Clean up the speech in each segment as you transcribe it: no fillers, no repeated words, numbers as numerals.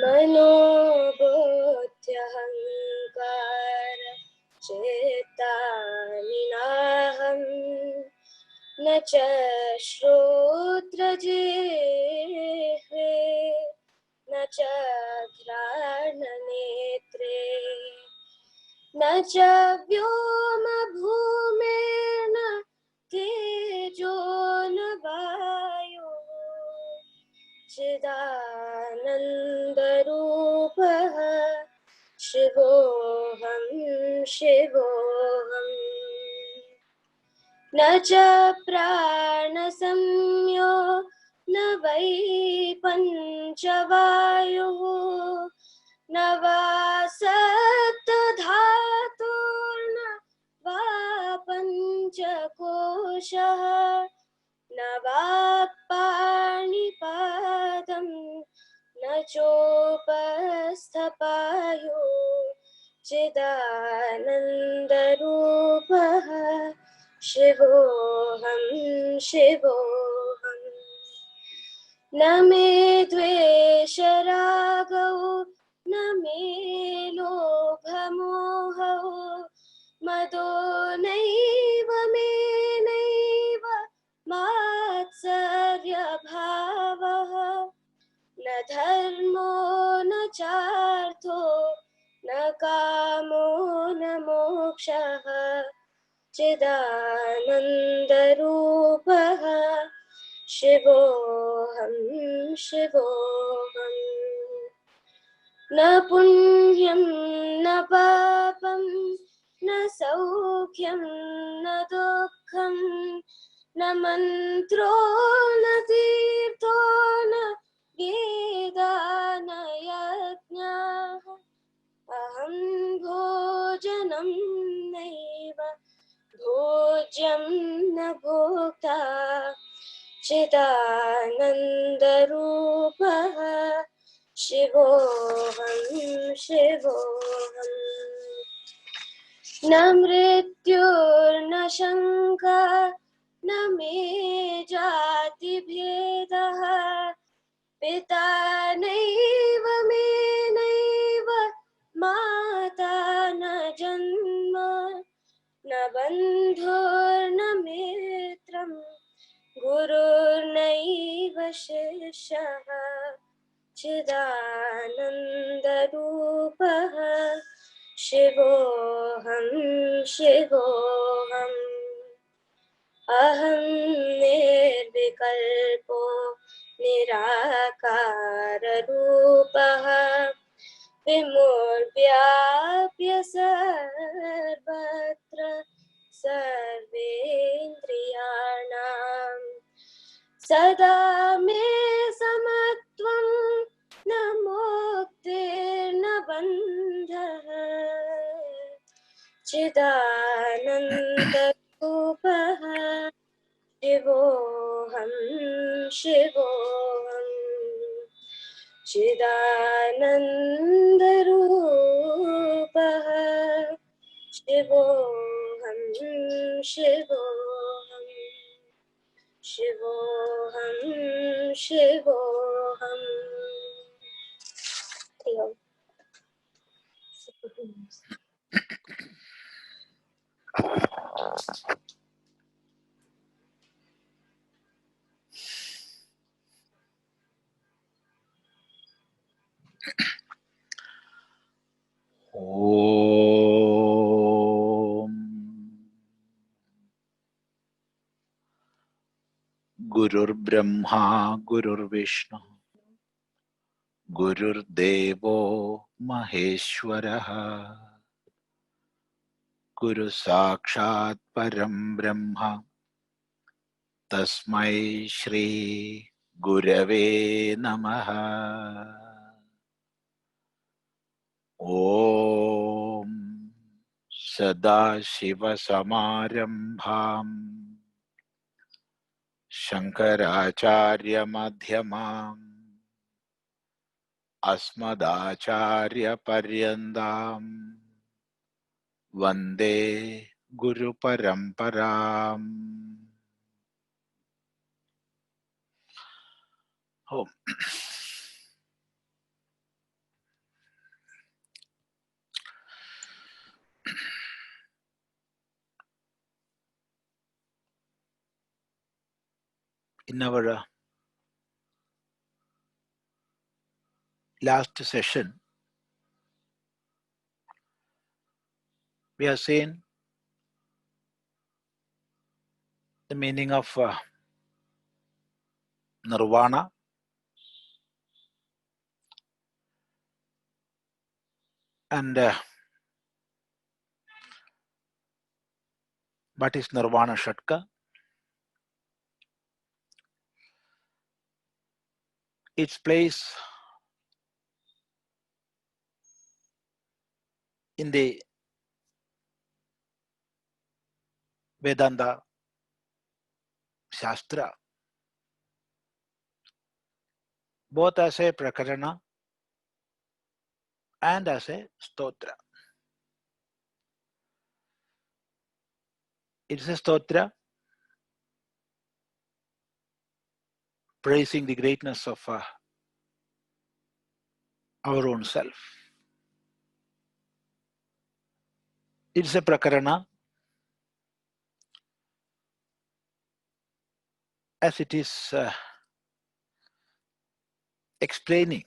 manobuddhyahaṅkāra cittāni nāhaṃ न च śrotrajihve न च ghrāṇanetre न च vyoma bhūmir न tejo न vāyuḥ cidānandarūpaḥ śivo'ham śivo'ham न च prāṇasaṅjño न वै pañcavāyuḥ न वा saptadhātur न वा pañcakośaḥ न vākpāṇipādau न copasthapāyu cidānandarūpaḥ śivo'ham śivo'ham न मे dveşarāgau न मे lobhamohau mado naiva me naiva mātsaryabhāvaḥ न धर्मो न चार्थो न कामो न मोक्षः cidānandarūpaḥ śivo'ham śivo'ham न punyam न papam न saukyam न dukkham न mantro न tirtho न veda न yajñah aham bhojanam naiva bhojyam न bhokta cidānandarūpaḥ śivo'ham śivo'ham न मृत्युर् न शङ्का न मे जाति भेदः पिता नैव मे नैव माता न जन्म न बन्धुर्न मित्रं गुरुर्नैव शिष्यः cidānandarūpaḥ śivo'ham śivo'ham aham nirvikalpo nirakārarūpaḥ vimurvyāpya sarvatra sarvendriyanam sada me samatvam न मुक्तिर्न बन्धः cidānandarūpaḥ śivo'ham śivo'ham cidānandarūpaḥ śivo'ham śivo'ham śivo'ham śivo'ham Om Gurur Brahma Gurur Vishnu Gurur Devo Maheshwaraha Guru Sakshat Param Brahma Tasmai Shri Gurave Namaha Om Sadashiva Samarambham Shankaracharya Madhyamam Asmadacharya Paryandam Vande Guru Paramparam. Oh. In our last session, we have seen the meaning of nirvana, and what is Nirvanashatkam. Its place in the Vedanta Shastra, both as a prakarana and as a stotra. It's a stotra praising the greatness of our own self. It's a prakarana as it is explaining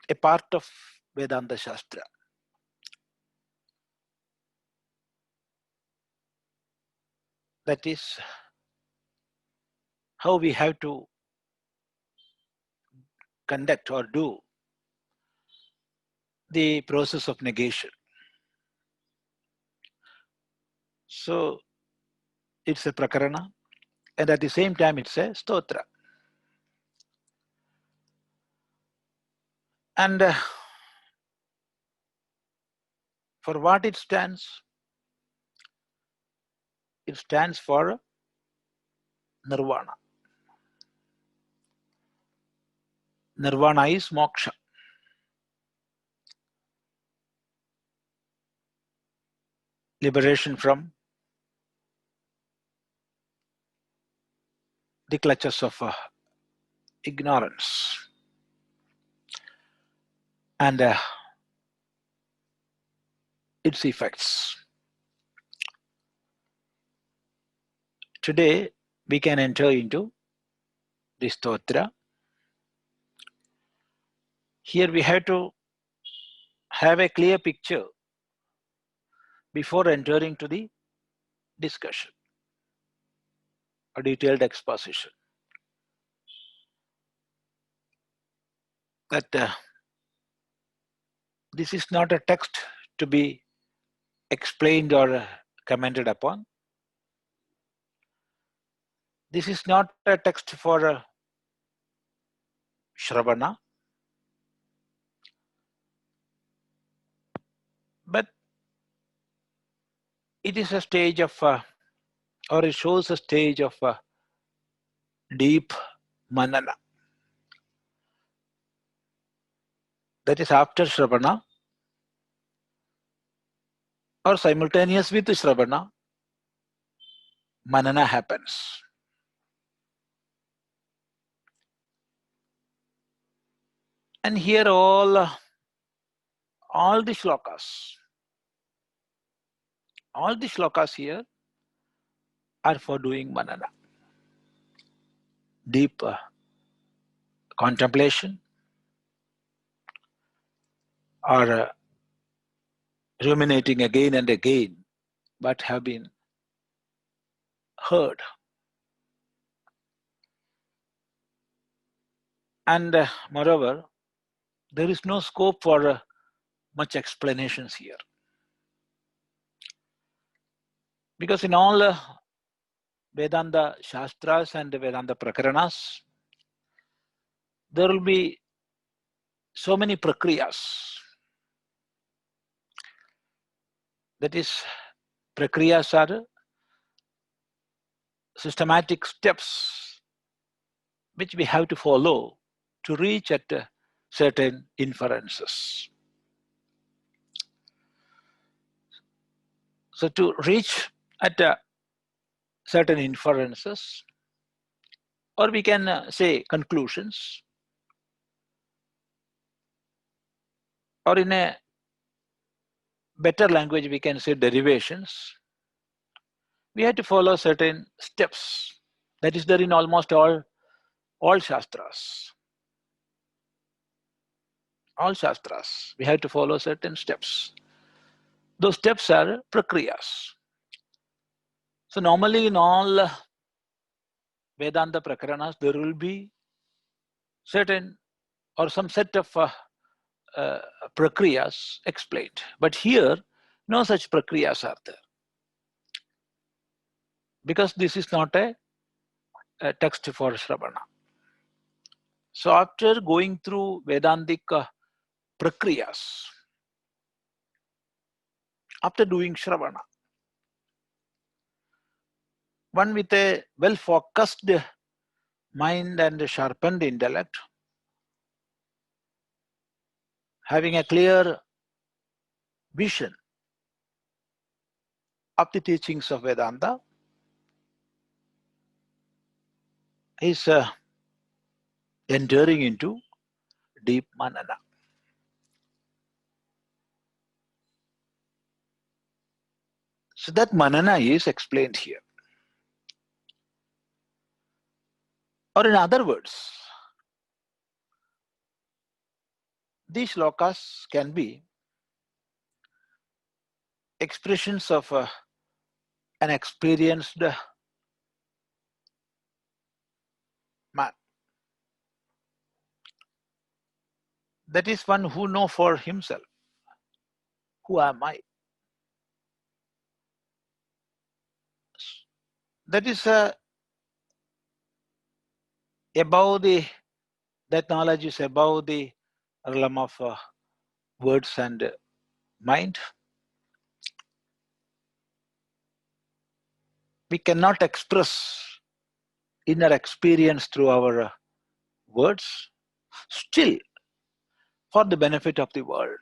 a part of Vedanta Shastra. That is how we have to conduct or do the process of negation. So it's a prakarana, and at the same time it's a stotra. And for what it stands for nirvana. Nirvana is moksha. Liberation from the clutches of ignorance and its effects. Today we can enter into the stotra. Here we have to have a clear picture before entering to the discussion or detailed exposition. That this is not a text to be explained or commented upon. This is not a text for Shravana, but it is a stage of, or it shows a stage of deep manana. That is after Shravana or simultaneous with Shravana, manana happens. And here all the shlokas here are for doing manana. Deep contemplation or ruminating again and again what have been heard. And moreover, there is no scope for much explanations here. Because in all Vedanta Shastras and Vedanta Prakaranas, there will be so many prakriyas. That is, prakriyas are systematic steps which we have to follow to reach at certain inferences. So to reach at certain inferences, or we can say conclusions, or in a better language we can say derivations, we have to follow certain steps. That is there in almost all shastras. All shastras, we have to follow certain steps. Those steps are prakriyas. So normally in all Vedanta prakaranas, there will be certain or some set of prakriyas explained. But here, no such prakriyas are there. Because this is not a text for Shravana. So after going through Vedantic prakriyas, after doing Shravana, one with a well-focused mind and a sharpened intellect, having a clear vision of the teachings of Vedanta, is entering into deep manana. So that manana is explained here. Or in other words, these shlokas can be expressions of an experienced man. That is one who knows for himself, who am I? That is above that knowledge is above the realm of words and mind. We cannot express inner experience through our words. Still, for the benefit of the world,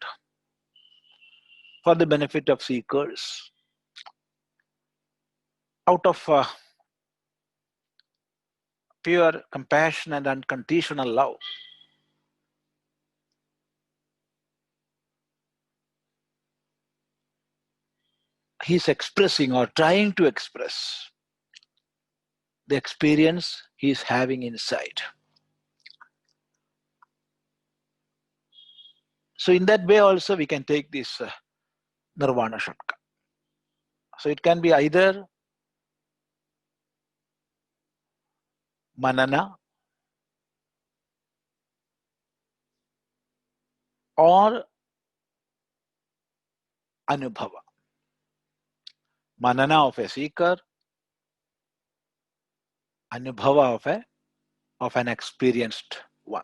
for the benefit of seekers, out of pure compassion and unconditional love, he is expressing or trying to express the experience he is having inside. So in that way also we can take this Nirvanashatkam. So it can be either manana or anubhava. Manana of a seeker, anubhava of an experienced one.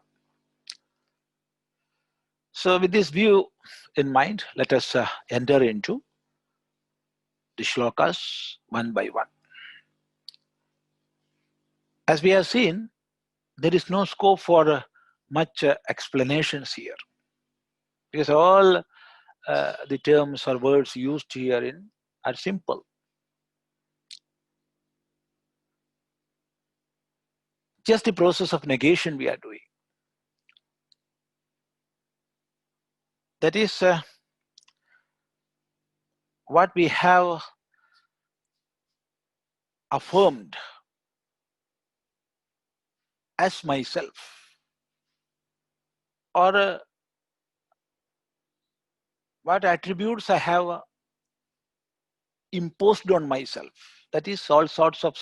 So with this view in mind, let us enter into the shlokas one by one. As we have seen, there is no scope for much explanations here, because all the terms or words used herein are simple. Just the process of negation we are doing. That is what we have affirmed as myself, or what attributes I have imposed on myself. That is all sorts of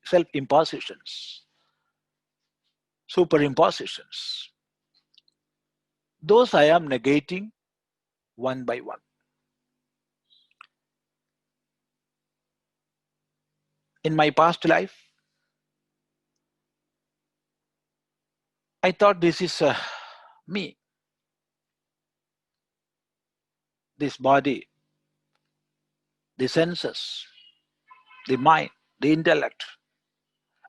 self-impositions, superimpositions. Those I am negating one by one. In my past life, I thought this is me, this body, the senses, the mind, the intellect,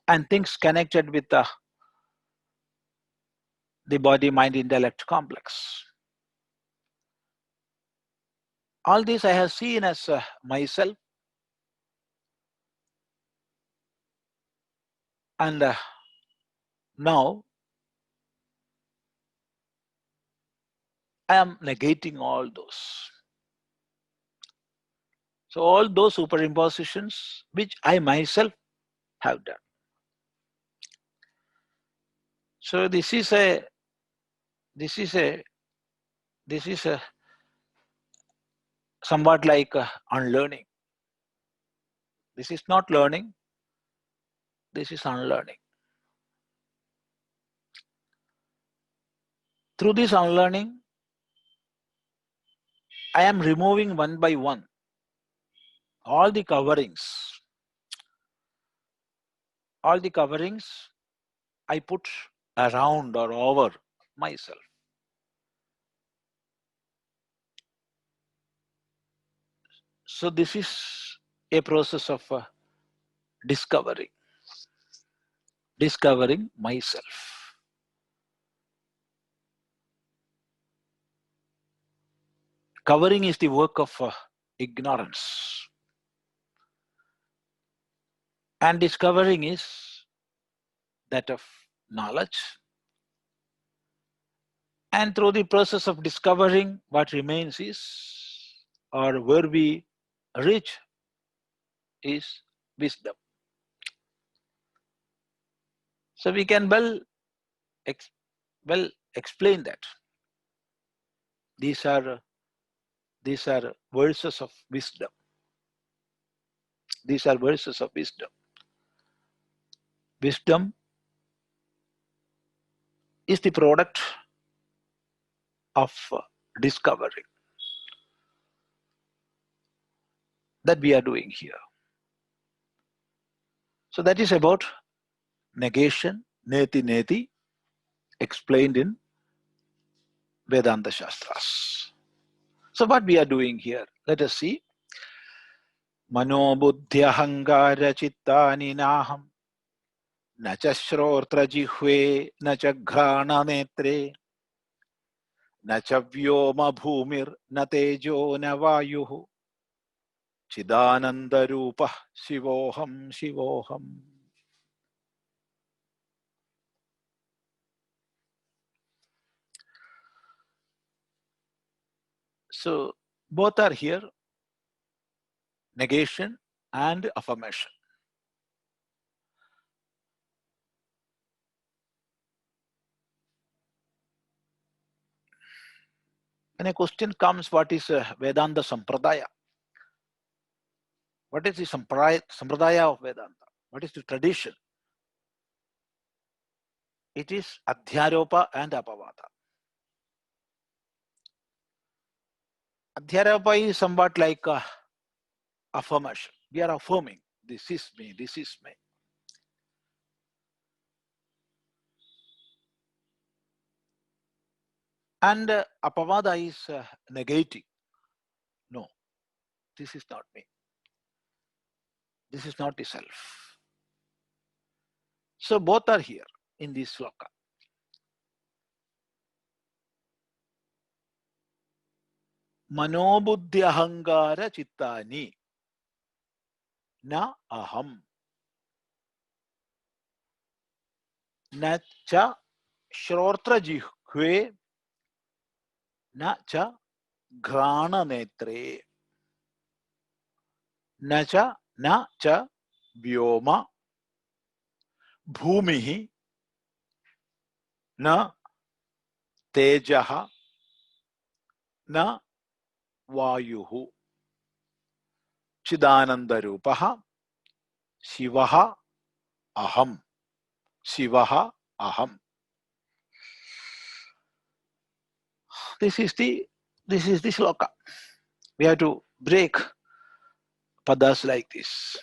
and things connected with the body, mind, intellect complex. All this I have seen as myself, and now I am negating all those. So all those superimpositions which I myself have done. So this is a somewhat like unlearning. This is not learning, this is unlearning. Through this unlearning, I am removing one by one all the coverings. All the coverings I put around or over myself. So this is a process of discovering myself. Covering is the work of ignorance. And discovering is that of knowledge. And through the process of discovering, what remains is, or where we reach, is wisdom. So we can well explain that. These are verses of wisdom. These are verses of wisdom. Wisdom is the product of discovering that we are doing here. So that is about negation, neti neti, explained in Vedanta Shastras. So what we are doing here, let us see. Manobuddhyahaṅkāra cittāni nāhaṃ, na ca śrotrajihve, na ca ghrāṇanetre, na ca vyoma bhūmir, na tejo, na vāyuḥ, cidānandarūpaḥ, śivo'ham, śivo'ham. So both are here, negation and affirmation. When a question comes, what is Vedanta Sampradaya? What is the Sampradaya of Vedanta? What is the tradition? It is Adhyaropa and Apavada. Adhyaropa is somewhat like affirmation. We are affirming, this is me, this is me. And Apavada is negating. No, this is not me. This is not the self. So both are here in this sloka. Manobuddhyahaṅkāra cittāni nāhaṃ, na ca śrotrajihve, na ca ghrāṇanetre, na ca vyoma, bhūmir, na tejaha, na vāyuḥ, cidānandarūpaḥ, śivo'ham, śivo'ham. This is the sloka. We have to break padas like this.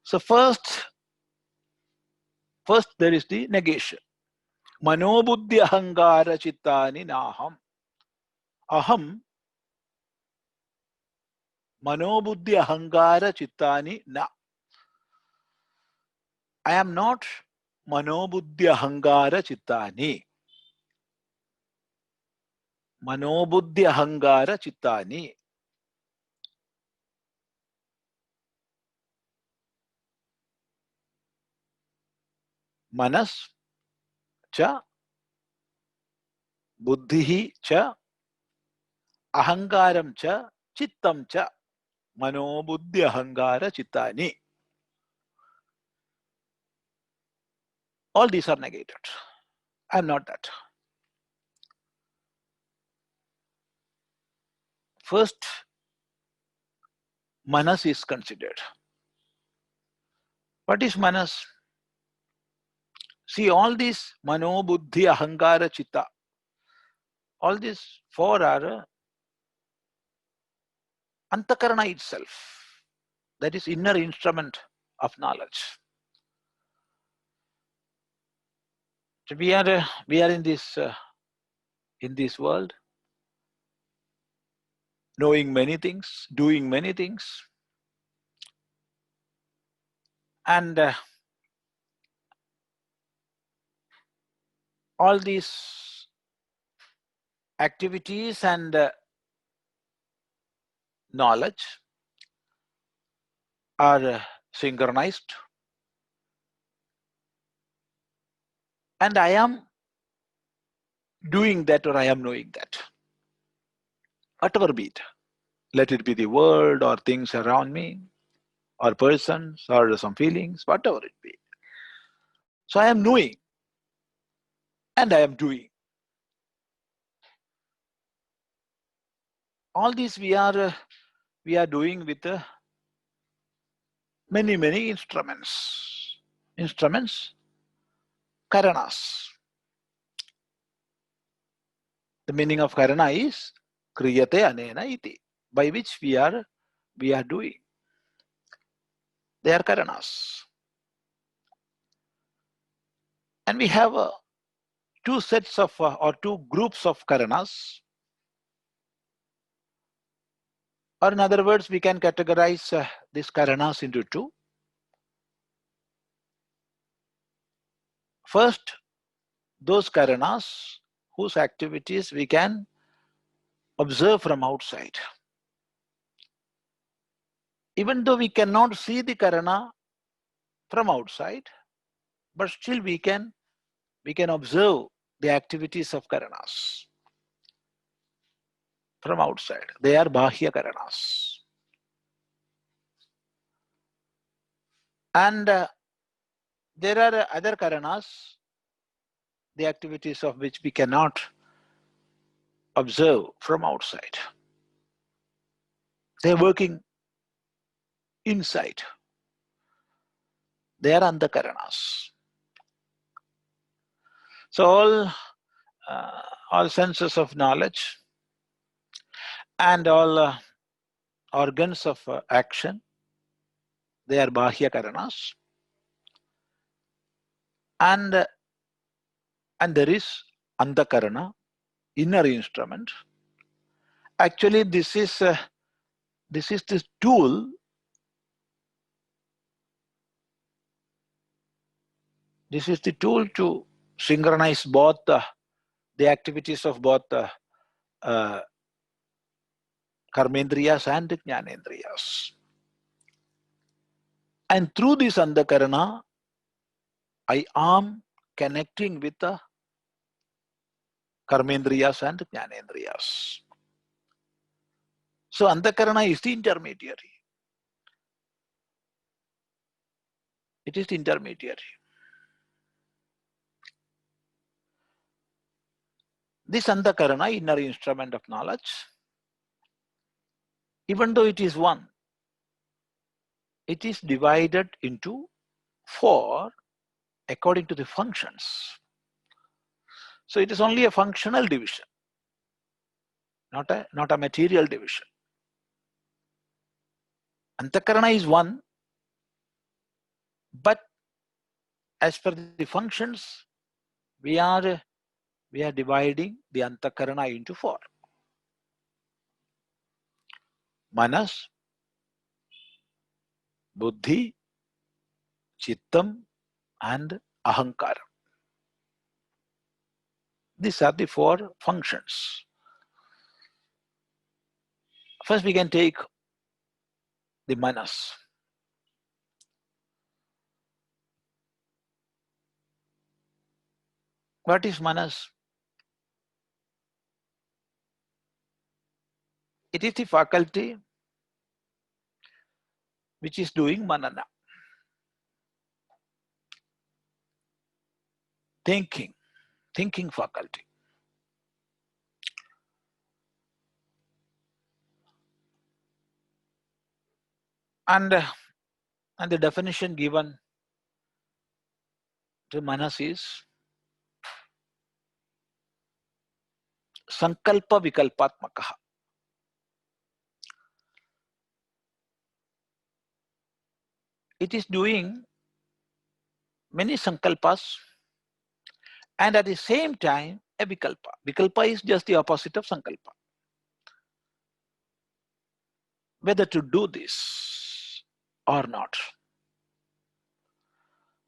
So first there is the negation. Manobuddhyahaṅkāra cittāni nāhaṃ. Aham manobuddhyahaṅkāra cittāni na. I am not manobuddhyahaṅkāra cittāni. Manobuddhyahaṅkāra cittāni. Manas cha, buddhihi cha, ahaṅkāram cha, Chittam cha manobuddhyahaṅkāra cittāni. All these are negated. I am not that. First, manas is considered. What is manas? See, all these mano, buddhi, ahankara, chitta, all these four are antakarana itself. That is inner instrument of knowledge. So we are in this world, knowing many things, doing many things, and all these activities and knowledge are synchronized, and I am doing that or I am knowing that. Whatever be it. Let it be the world or things around me, or persons, or some feelings, whatever it be. So I am knowing, and I am doing. All these we are doing with many instruments. Instruments, karanas. The meaning of karana is kriyate anena iti, by which we are doing. They are karanas. And we have two sets of or two groups of karanas. Or in other words, we can categorize these karanas into two. First, those karanas whose activities we can observe from outside. Even though we cannot see the karana from outside, but still we can observe the activities of karanas from outside. They are bahya karanas. And there are other karanas, the activities of which we cannot observe from outside. They are working inside. They are andhakaranas. So all senses of knowledge and all organs of action, they are bahya karanas. And there is andhakarana, inner instrument. Actually, this is this tool. This is the tool to synchronize both the activities of both karmendriyas and jnanendriyas. And through this andhakarana, I am connecting with the karmendriyas and jnanendriyas. So andhakarana is the intermediary. It is the intermediary. This andhakarana, inner instrument of knowledge, even though it is one, it is divided into four according to the functions. So it is only a functional division, not a material division. Antakarana is one, but as per the functions, we are dividing the antakarana into four. Manas, buddhi, chittam, and ahankara. These are the four functions. First, we can take the manas. What is manas? It is the faculty which is doing manana, thinking faculty. And the definition given to manas is sankalpa vikalpatmakaha. It is doing many sankalpas and at the same time a vikalpa. Vikalpa is just the opposite of sankalpa. Whether to do this or not,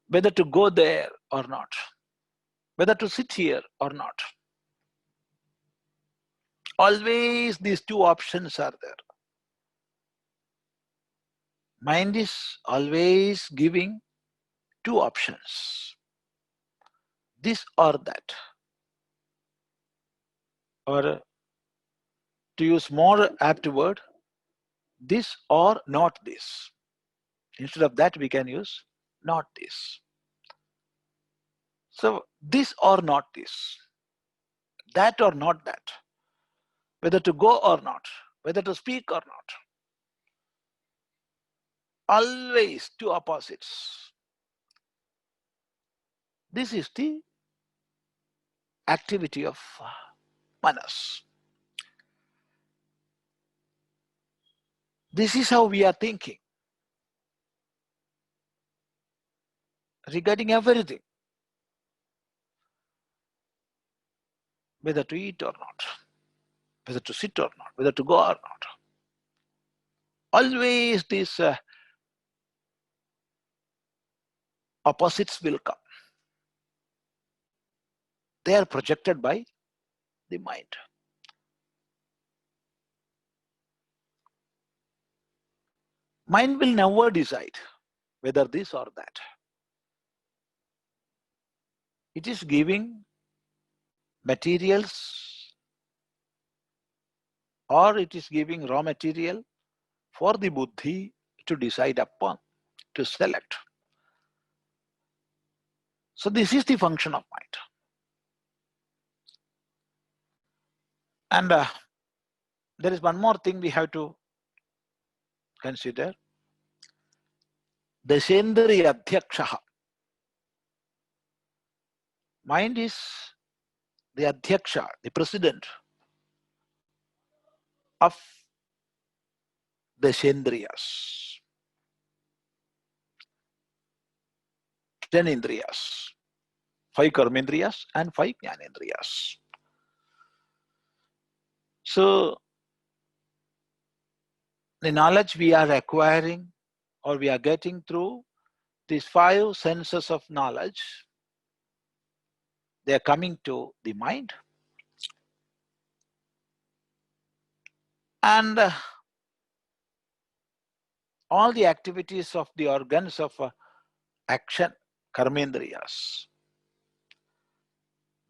whether to go there or not, whether to sit here or not. Always these two options are there. Mind is always giving two options, this or that. Or to use more apt word, this or not this. Instead of that, we can use not this. So this or not this, that or not that, whether to go or not, whether to speak or not. Always two opposites. This is the activity of manas. This is how we are thinking regarding everything. Whether to eat or not, whether to sit or not, whether to go or not. Always these opposites will come. They are projected by the mind. Mind will never decide whether this or that. It is giving materials or it is giving raw material for the buddhi to decide upon, to select. So this is the function of mind. And there is one more thing we have to consider. Dashendriyadhyakshaha. Mind is the adhyaksha, the president of Dashendriyas, 10 indriyas, 5 karmendriyas and 5 jnanendriyas. So the knowledge we are acquiring or we are getting through these 5 senses of knowledge, they are coming to the mind. And all the activities of the organs of action, karmendriyas,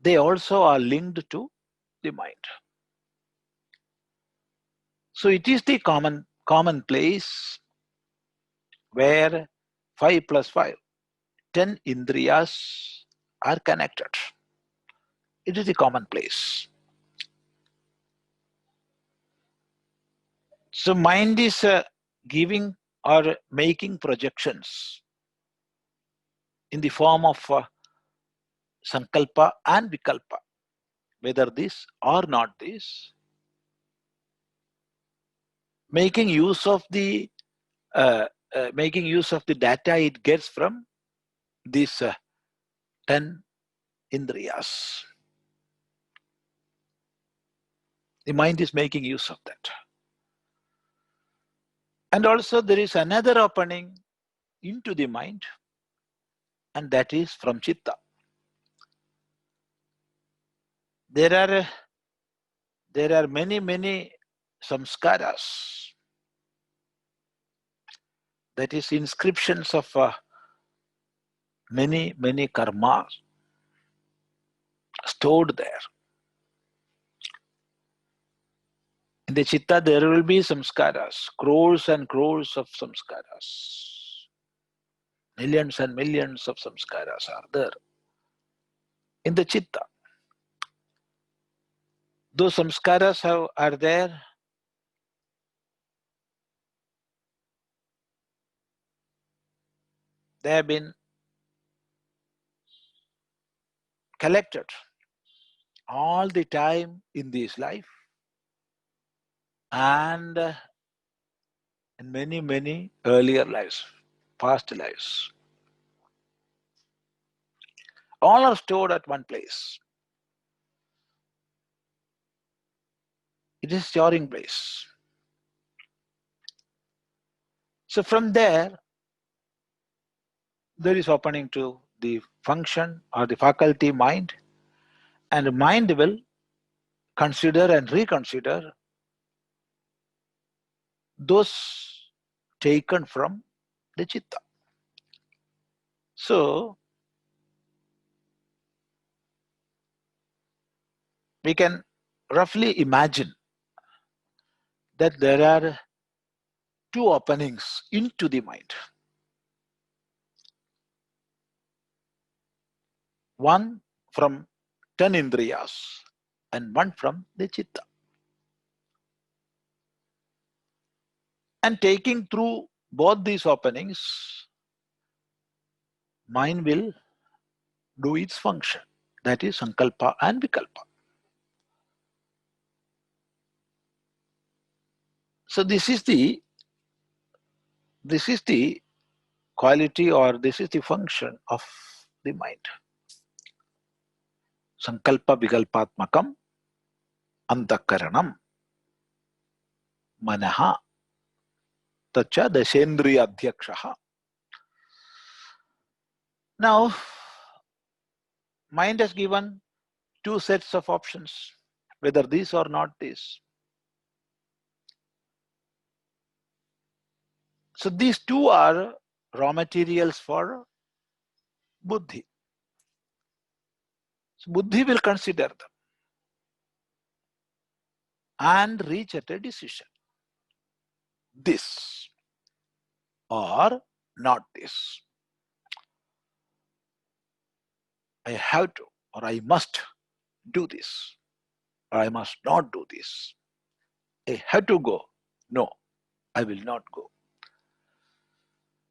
they also are linked to the mind. So it is the common place where 5 plus 5, 10 indriyas are connected. It is the common place. So mind is giving or making projections in the form of sankalpa and vikalpa, whether this or not this, making use of the data it gets from these 10 indriyas. The mind is making use of that. And also there is another opening into the mind, and that is from chitta. There are many samskaras, that is inscriptions of many karmas stored there. In the chitta, there will be samskaras, crores and crores of samskaras. Millions and millions of samskaras are there in the chitta. Those samskaras are there. They have been collected all the time in this life and in many, many earlier lives, past lives. All are stored at one place. It is storing place. So from there is opening to the function or the faculty mind, and the mind will consider and reconsider those taken from the chitta. So we can roughly imagine that there are two openings into the mind. One from 10 indriyas and one from the chitta. And taking through both these openings, mind will do its function, that is sankalpa and vikalpa. So this is the quality, or this is the function of the mind. Sankalpa vikalpatmakam antakaranam manaha tacha dashendriya adhyakshaha. Now, mind has given two sets of options, whether this or not this. So these two are raw materials for buddhi. So buddhi will consider them and reach at a decision. This or not this. I have to, or I must do this, or I must not do this. I have to go. No, I will not go.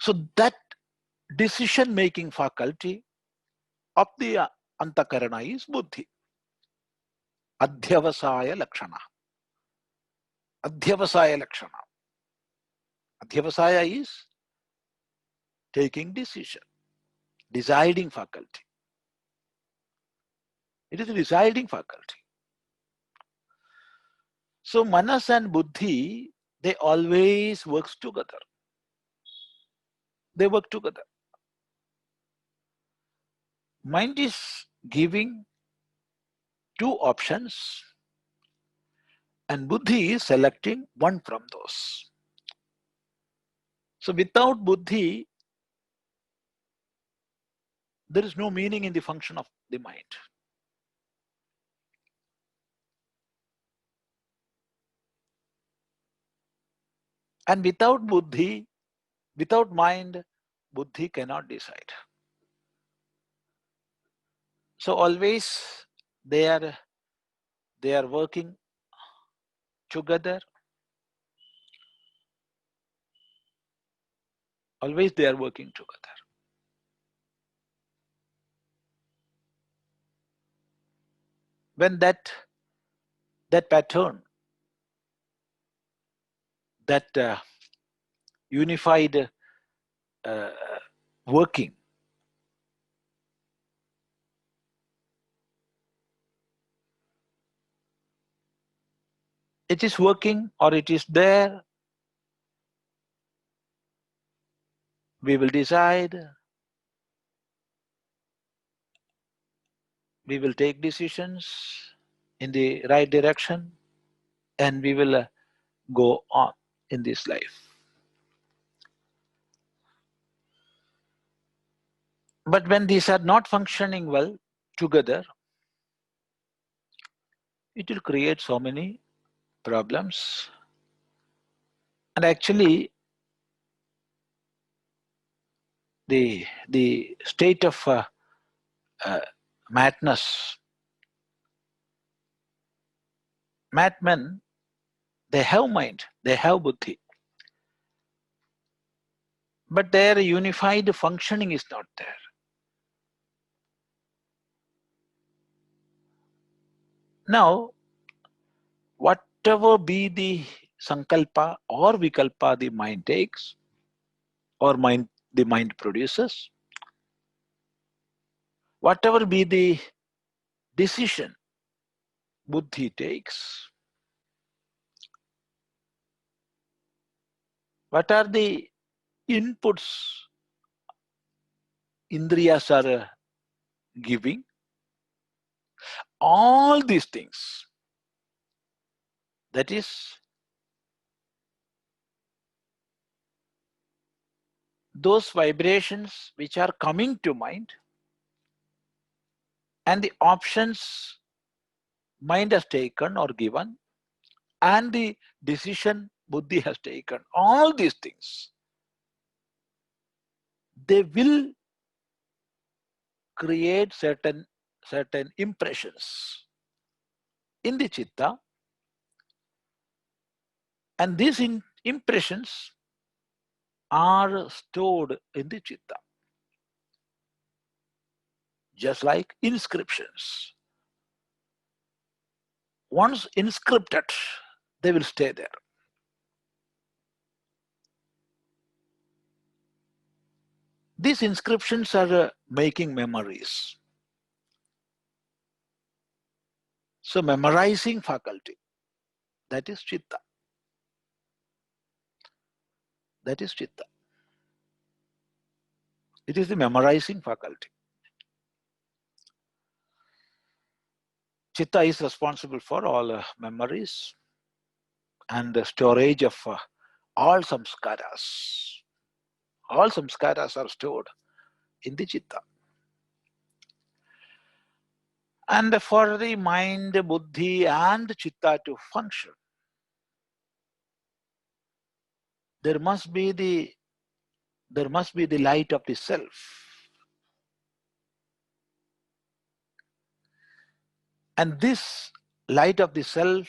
So that decision-making faculty of the antakarana is buddhi. Adhyavasaya lakshana. Adhyavasaya lakshana. Adhyavasaya is taking decision, deciding faculty. It is a deciding faculty. So manas and buddhi, they always work together. They work together. Mind is giving two options and buddhi is selecting one from those. So without buddhi, there is no meaning in the function of the mind. And without buddhi, without mind, buddhi cannot decide. So always they are working together. Always they are working together. When that pattern, that unified working, it is working or it is there, we will decide, we will take decisions in the right direction, and we will go on in this life. But when these are not functioning well together, it will create so many problems. And actually, the state of madness, madmen, they have mind, they have buddhi, but their unified functioning is not there. Now, whatever be the sankalpa or vikalpa the mind takes, or the mind produces, whatever be the decision buddhi takes, what are the inputs indriyas are giving, all these things, that is, those vibrations which are coming to mind and the options mind has taken or given and the decision buddhi has taken, all these things, they will create certain impressions in the chitta, and these impressions are stored in the chitta, just like inscriptions. Once inscripted, they will stay there. These inscriptions are making memories. So memorizing faculty, that is chitta. That is chitta. It is the memorizing faculty. Chitta is responsible for all memories and the storage of all samskaras. All samskaras are stored in the chitta. And for the mind, buddhi and chitta to function, there must be the light of the self. And this light of the self,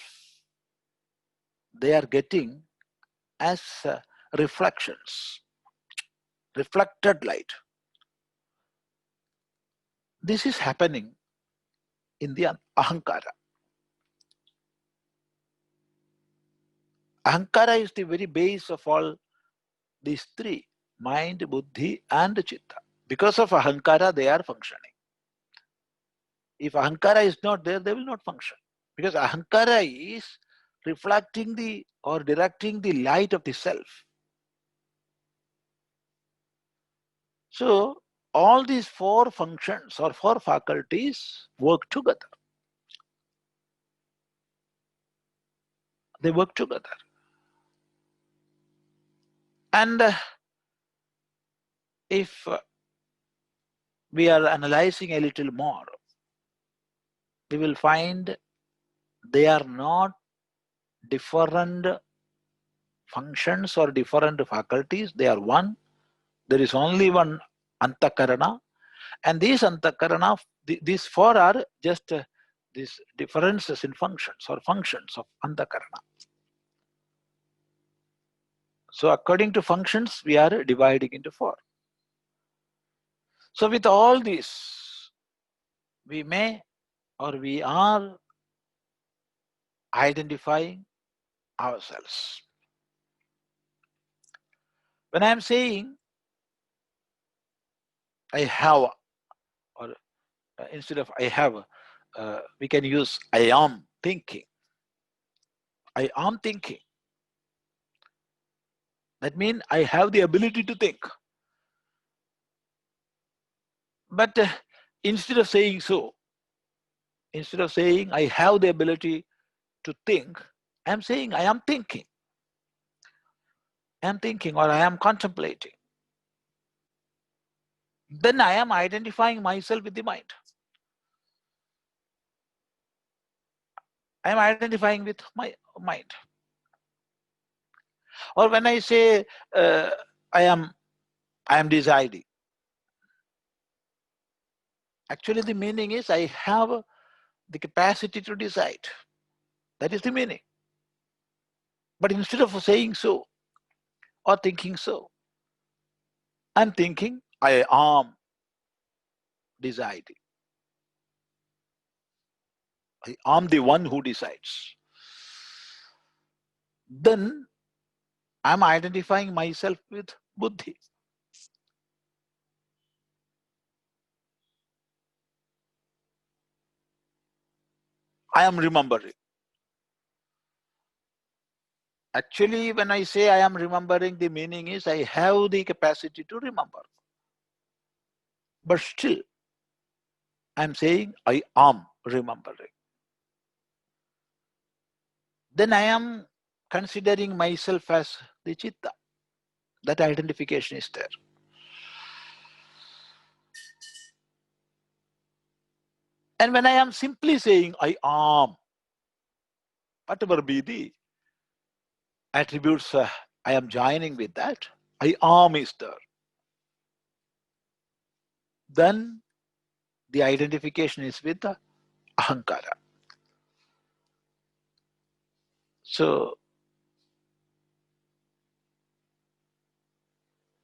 they are getting as reflections, reflected light. This is happening in the ahaṅkāra. Ahaṅkāra is the very base of all these three, mind, buddhi and chitta. Because of ahaṅkāra, they are functioning. If ahaṅkāra is not there, they will not function. Because ahaṅkāra is reflecting or directing the light of the self. So all these four functions or four faculties work together. They work together. And if we are analyzing a little more, we will find they are not different functions or different faculties. They are one. There is only one antakarana. And these antakarana, these four are just these differences in functions or functions of antakarana. So according to functions, we are dividing into four. So with all this, we may or we are identifying ourselves. When I am saying I have, or instead of I have, we can use I am thinking. I am thinking. That means I have the ability to think. But instead of saying so, instead of saying I have the ability to think, I am saying I am thinking. I am thinking or I am contemplating. Then I am identifying myself with the mind. I am identifying with my mind. Or when I say I am deciding, actually the meaning is I have the capacity to decide. That is the meaning. But instead of saying so or thinking so, I'm thinking I am deciding. I am the one who decides. Then I'm identifying myself with buddhi. I am remembering. Actually, when I say I am remembering, the meaning is I have the capacity to remember. But still, I'm saying I am remembering. Then I am considering myself as the chitta. That identification is there. And when I am simply saying I am, whatever be the attributes I am joining with that, I am is there. Then the identification is with the ahaṅkāra. So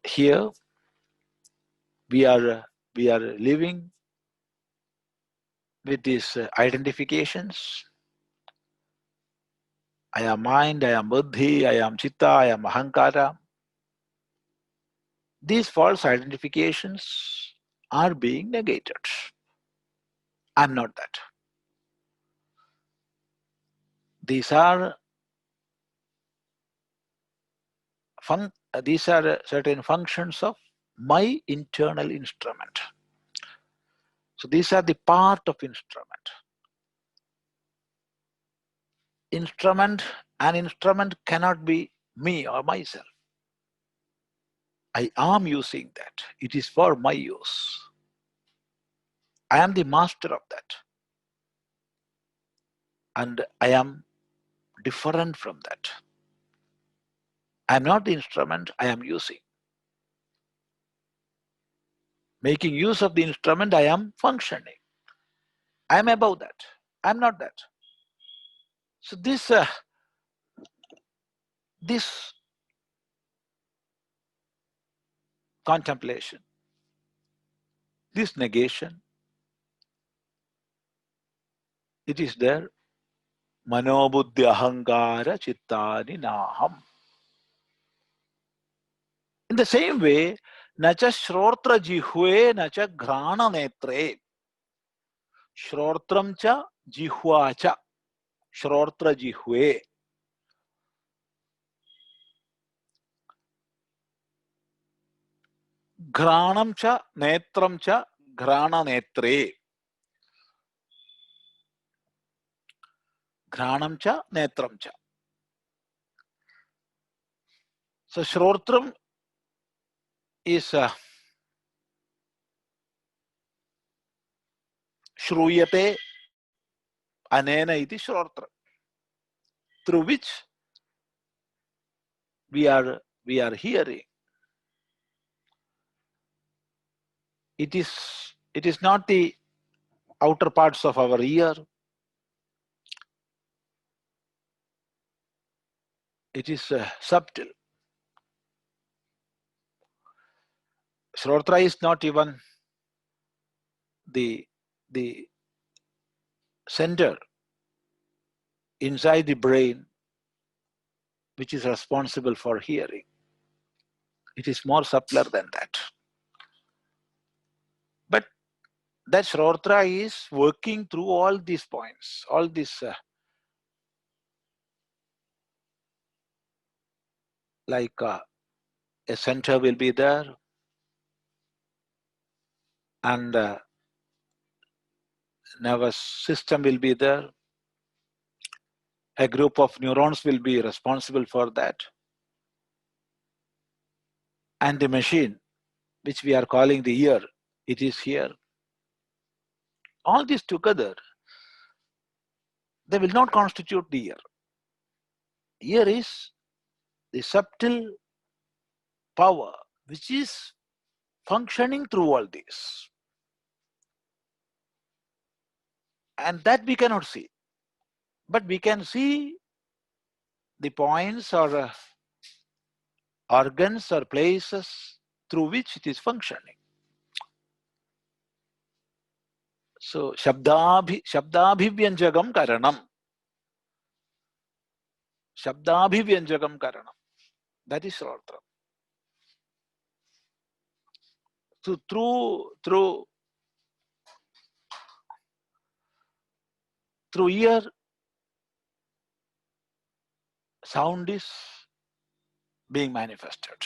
here we are living with these identifications. I am mind, I am buddhi, I am chitta, I am ahaṅkāra. These false identifications are being negated. I'm not that. These are certain functions of my internal instrument. So these are the part of instrument. An instrument cannot be me or myself. I am using that. It is for my use. I am the master of that. And I am different from that. I am not the instrument I am using. Making use of the instrument, I am functioning. I am above that. I am not that. So this contemplation, this negation, it is there. Manobuddhyahaṅkāra cittāni nāhaṃ. In the same way, nacha śrotrajihve, nacha ghrāṇanetre. Śrotram cha jihva cha. Śrotrajihve. Ghranam cha netram cha ghrāṇanetre. Ghranam cha netram cha. So Śrotram is Shruyate anena iti Śrotra, through which we are hearing. It is not the outer parts of our ear. It is subtle. Śrotra is not even the center inside the brain which is responsible for hearing. It is more subtler than that. But that Śrotra is working through all these points, all these like a center will be there, and nervous system will be there. A group of neurons will be responsible for that. And the machine, which we are calling the ear, it is here. All this together, they will not constitute the ear. Ear is the subtle power which is functioning through all this. And that we cannot see. But we can see the points or organs or places through which it is functioning. So, shabdabhivyanjagam karanam. Shabdabhivyanjagam karanam. That is śrotra. So, through ear, sound is being manifested.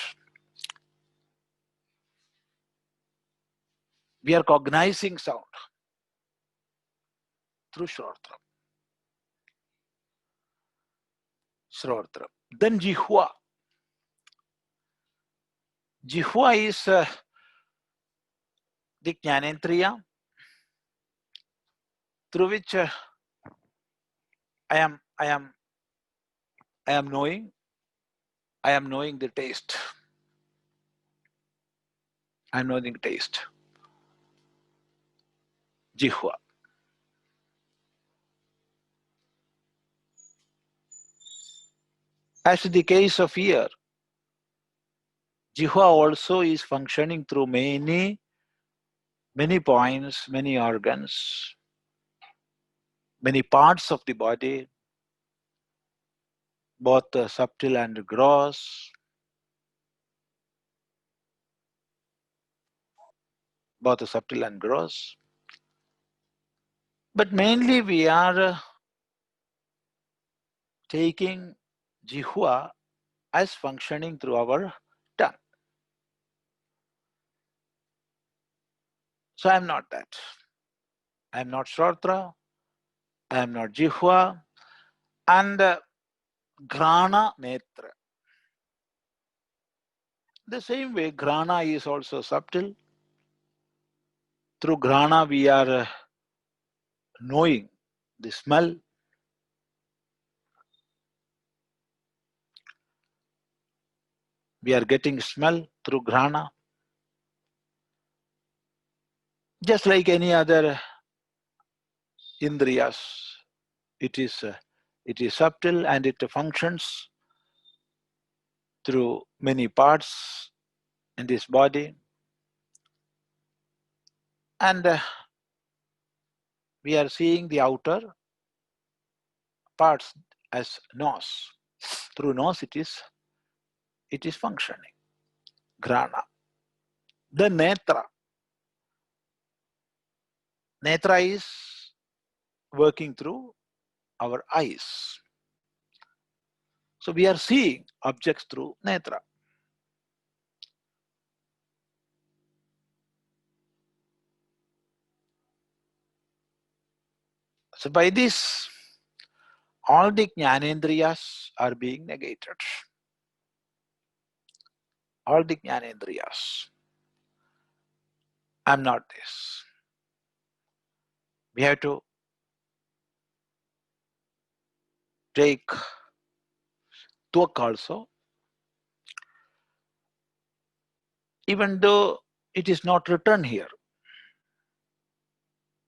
We are cognizing sound through śrotra. Śrotra. Then jihva. Jihva is the ghrāṇanetre through which I am knowing. I am knowing the taste. I am knowing the taste. Jihva. As in the case of ear, jihva also is functioning through many points, many organs, many parts of the body, both subtle and gross, But mainly we are taking jihva as functioning through our tongue. So I am not that. I am not śrotra, I am not jihva, and ghrāṇanetre. The same way, ghrāṇa is also subtle. Through ghrāṇa we are knowing the smell. We are getting smell through ghrāṇa. Just like any other indriyas, it is subtle and it functions through many parts in this body. And we are seeing the outer parts as nose. Through nose it is functioning. Ghrāṇa. The netra. Netra is working through our eyes. So we are seeing objects through netra. So by this, all the jnanendriyas are being negated. All the jnanendriyas. I am not this. We have to take tvak also. Even though it is not written here.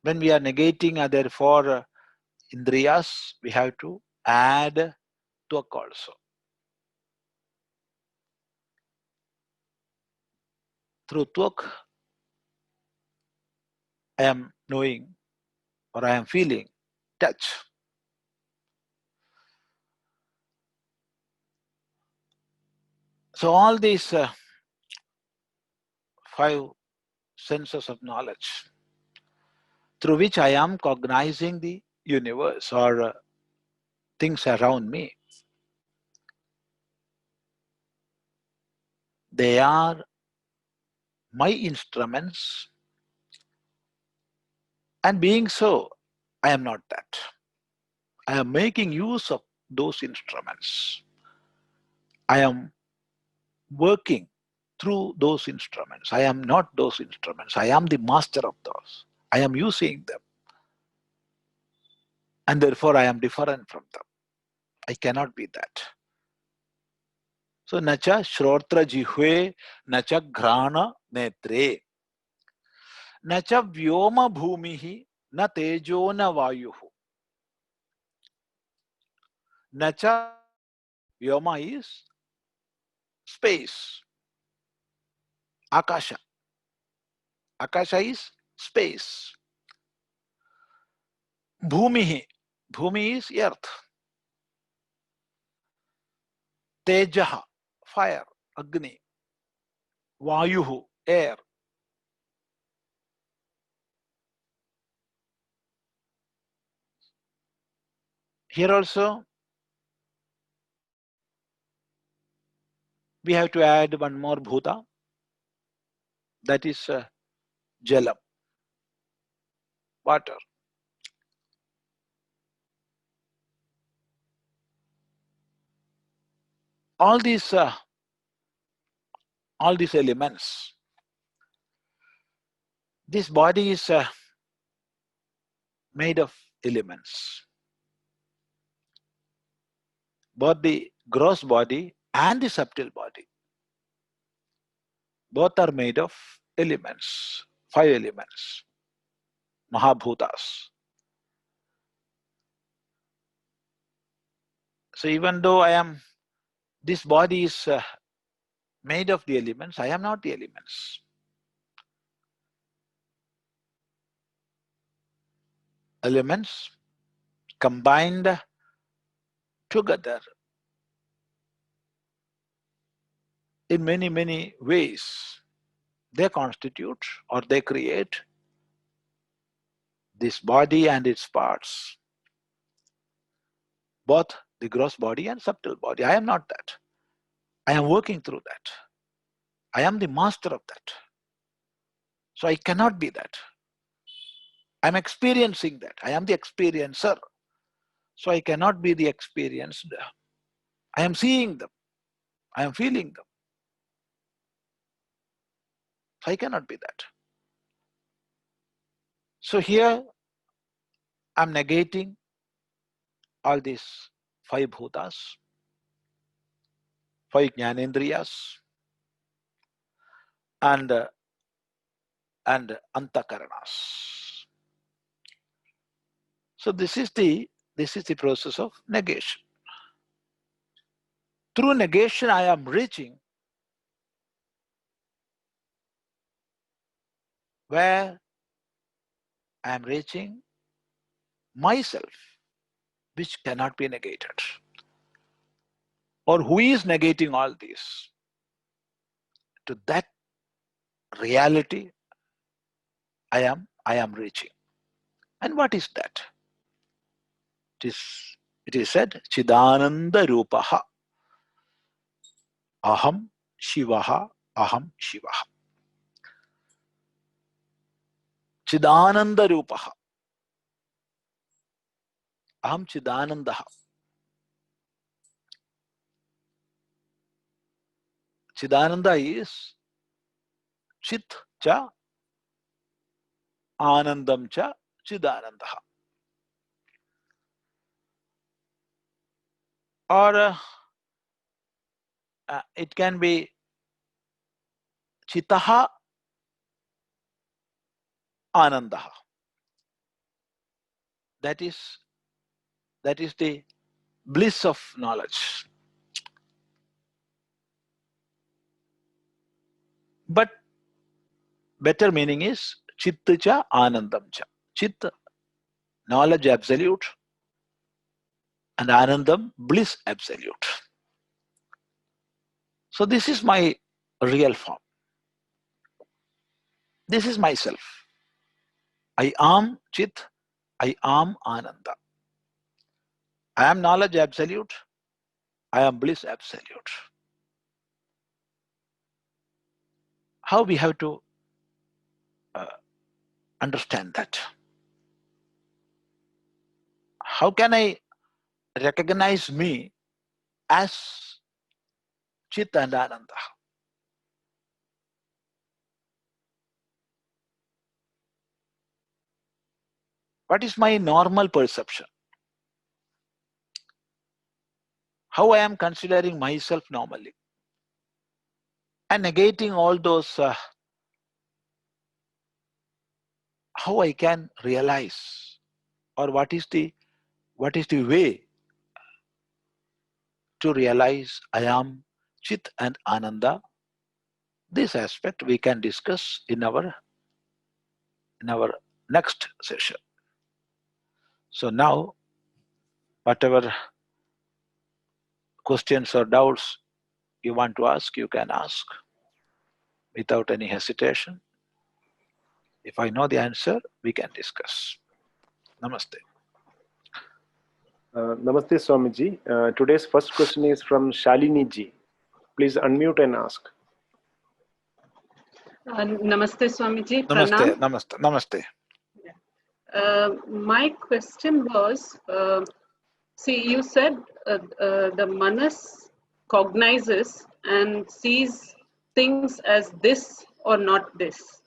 When we are negating other four indriyas, we have to add tvak also. Through tvak, I am knowing or I am feeling touch. So all these 5 senses of knowledge through which I am cognizing the universe or things around me, they are my instruments, and being so, I am not that. I am making use of those instruments. I am working through those instruments. I am not those instruments. I am the master of those. I am using them. and therefore I am different from them. I cannot be that. So, nacha śrotrajihve, nacha ghrāṇanetre, nacha vyoma bhūmir, na tejo na vāyuḥ. Nacha, vyoma is space. Akasha. Akasha is space. Bhūmir. Bhumi is earth. Tejaha, fire, Agni. Vāyuḥ, air. Here also, we have to add one more bhuta, that is jalam, water. All these elements, this body is made of elements. Both the gross body and the subtle body, both are made of elements, 5 elements, mahabhutas. So even though this body is made of the elements, I am not the elements. Elements combined together in many, many ways, they constitute or they create this body and its parts, both the gross body and subtle body. I am not that. I am working through that. I am the master of that. So I cannot be that. I am experiencing that. I am the experiencer. So I cannot be the experienced. I am seeing them. I am feeling them. So I cannot be that. So here I am negating all these 5 bhutas, 5 jnanendriyas, and antakaranas. So this is the process of negation. Through negation, I am reaching where I am reaching myself, which cannot be negated. Or who is negating all this? To that reality, I am reaching. And what is that? It is said, cidānandarūpaḥ. Aham śivo'ham, aham śivo'ham. Cidānandarūpaḥ. Aham cidanandaha. Chidananda is chit cha anandam cha chidanandaha. Or it can be chitaha anandaha. That is the bliss of knowledge. But better meaning is chitta cha anandam cha. Chit, knowledge absolute, and anandam, bliss absolute. So this is my real form. This is myself. I am chit, I am ananda. I am knowledge absolute, I am bliss absolute. How we have to understand that? How can I recognize me as Chit and Ananda? What is my normal perception? how I am considering myself normally, and negating all those, how I can realize, or what is the way to realize I am Chit and Ananda. This aspect we can discuss in our next session. So now, whatever questions or doubts you want to ask, you can ask without any hesitation. If I know the answer, we can discuss. Namaste. Namaste Swamiji. Today's first question is from Shalini ji. Please unmute and ask. Namaste Swamiji. Namaste. Pranam. Namaste. My question was, see, you said the manas cognizes and sees things as this or not this,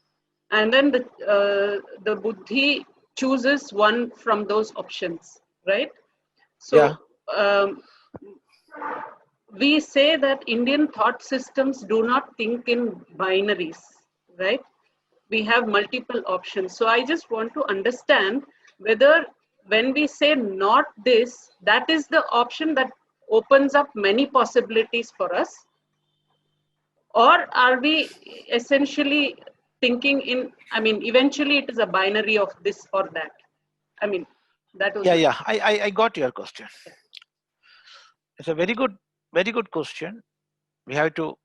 and then the buddhi chooses one from those options, right? So we say that Indian thought systems do not think in binaries, right? We have multiple options. So I just want to understand whether when we say not this, that is the option that opens up many possibilities for us, or are we essentially thinking in, I mean, eventually it is a binary of this or that. I mean, that was I got your question. It's a very good question. We have to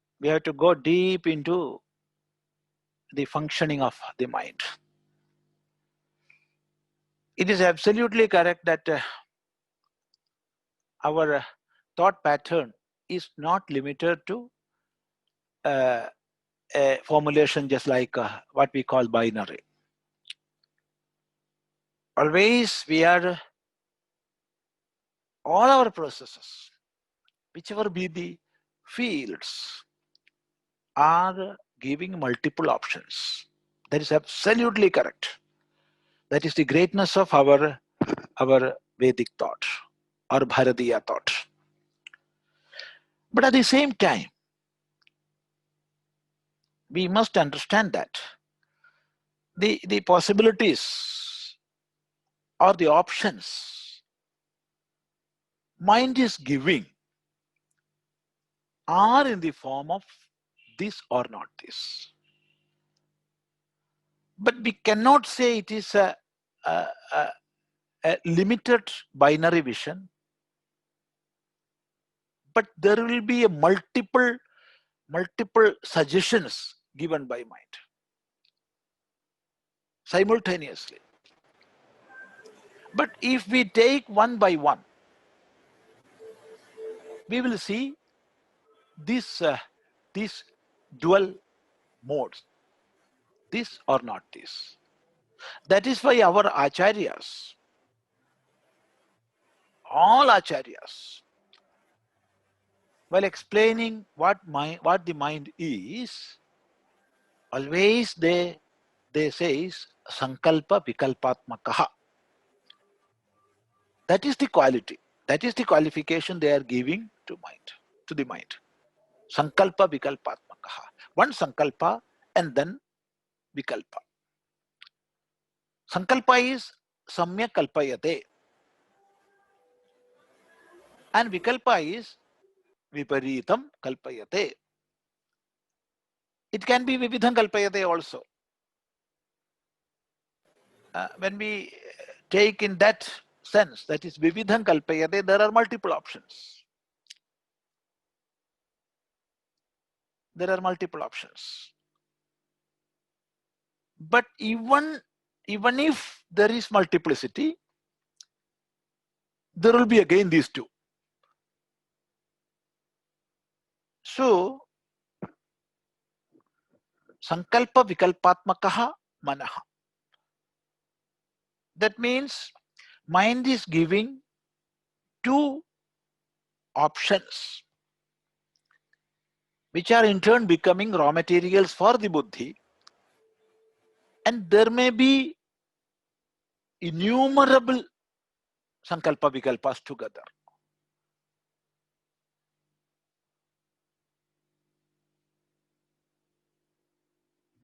go deep into the functioning of the mind. It is absolutely correct that our thought pattern is not limited to a formulation just like what we call binary. Always we are, all our processes, whichever be the fields, are giving multiple options. That is absolutely correct. That is the greatness of our Vedic thought or Bharatiya thought. But at the same time, we must understand that the possibilities or the options mind is giving are in the form of this or not this. But we cannot say it is a limited binary vision, but there will be a multiple suggestions given by mind simultaneously. But if we take one by one, we will see these dual modes, this or not this. That is why our acharyas, all acharyas, while explaining what the mind is, always they say sankalpa vikalpatmakaha. That is the quality, that is the qualification they are giving to the mind. Sankalpa vikalpatmakaha. One sankalpa and then vikalpa. Sankalpa is samyak kalpayate, and vikalpa is viparitam kalpayate. It can be vividham kalpayate also. When we take in that sense, that is vividham kalpayate, there are multiple options. There are multiple options. But even if there is multiplicity, there will be again these two. So, sankalpa vikalpatmakaha manaha. That means mind is giving two options, which are in turn becoming raw materials for the buddhi, and there may be innumerable sankalpa vikalpas together.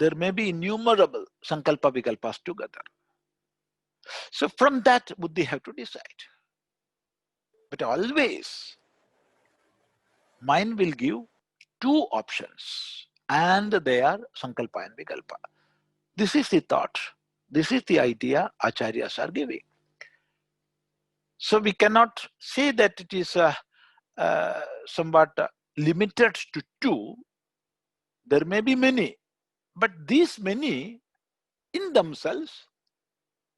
there may be innumerable sankalpa vikalpas together. So from that, buddhi have to decide. But always, mind will give two options, and they are sankalpa and vikalpa. This is the thought. This is the idea acharyas are giving. So we cannot say that it is somewhat limited to two. There may be many, but these many in themselves,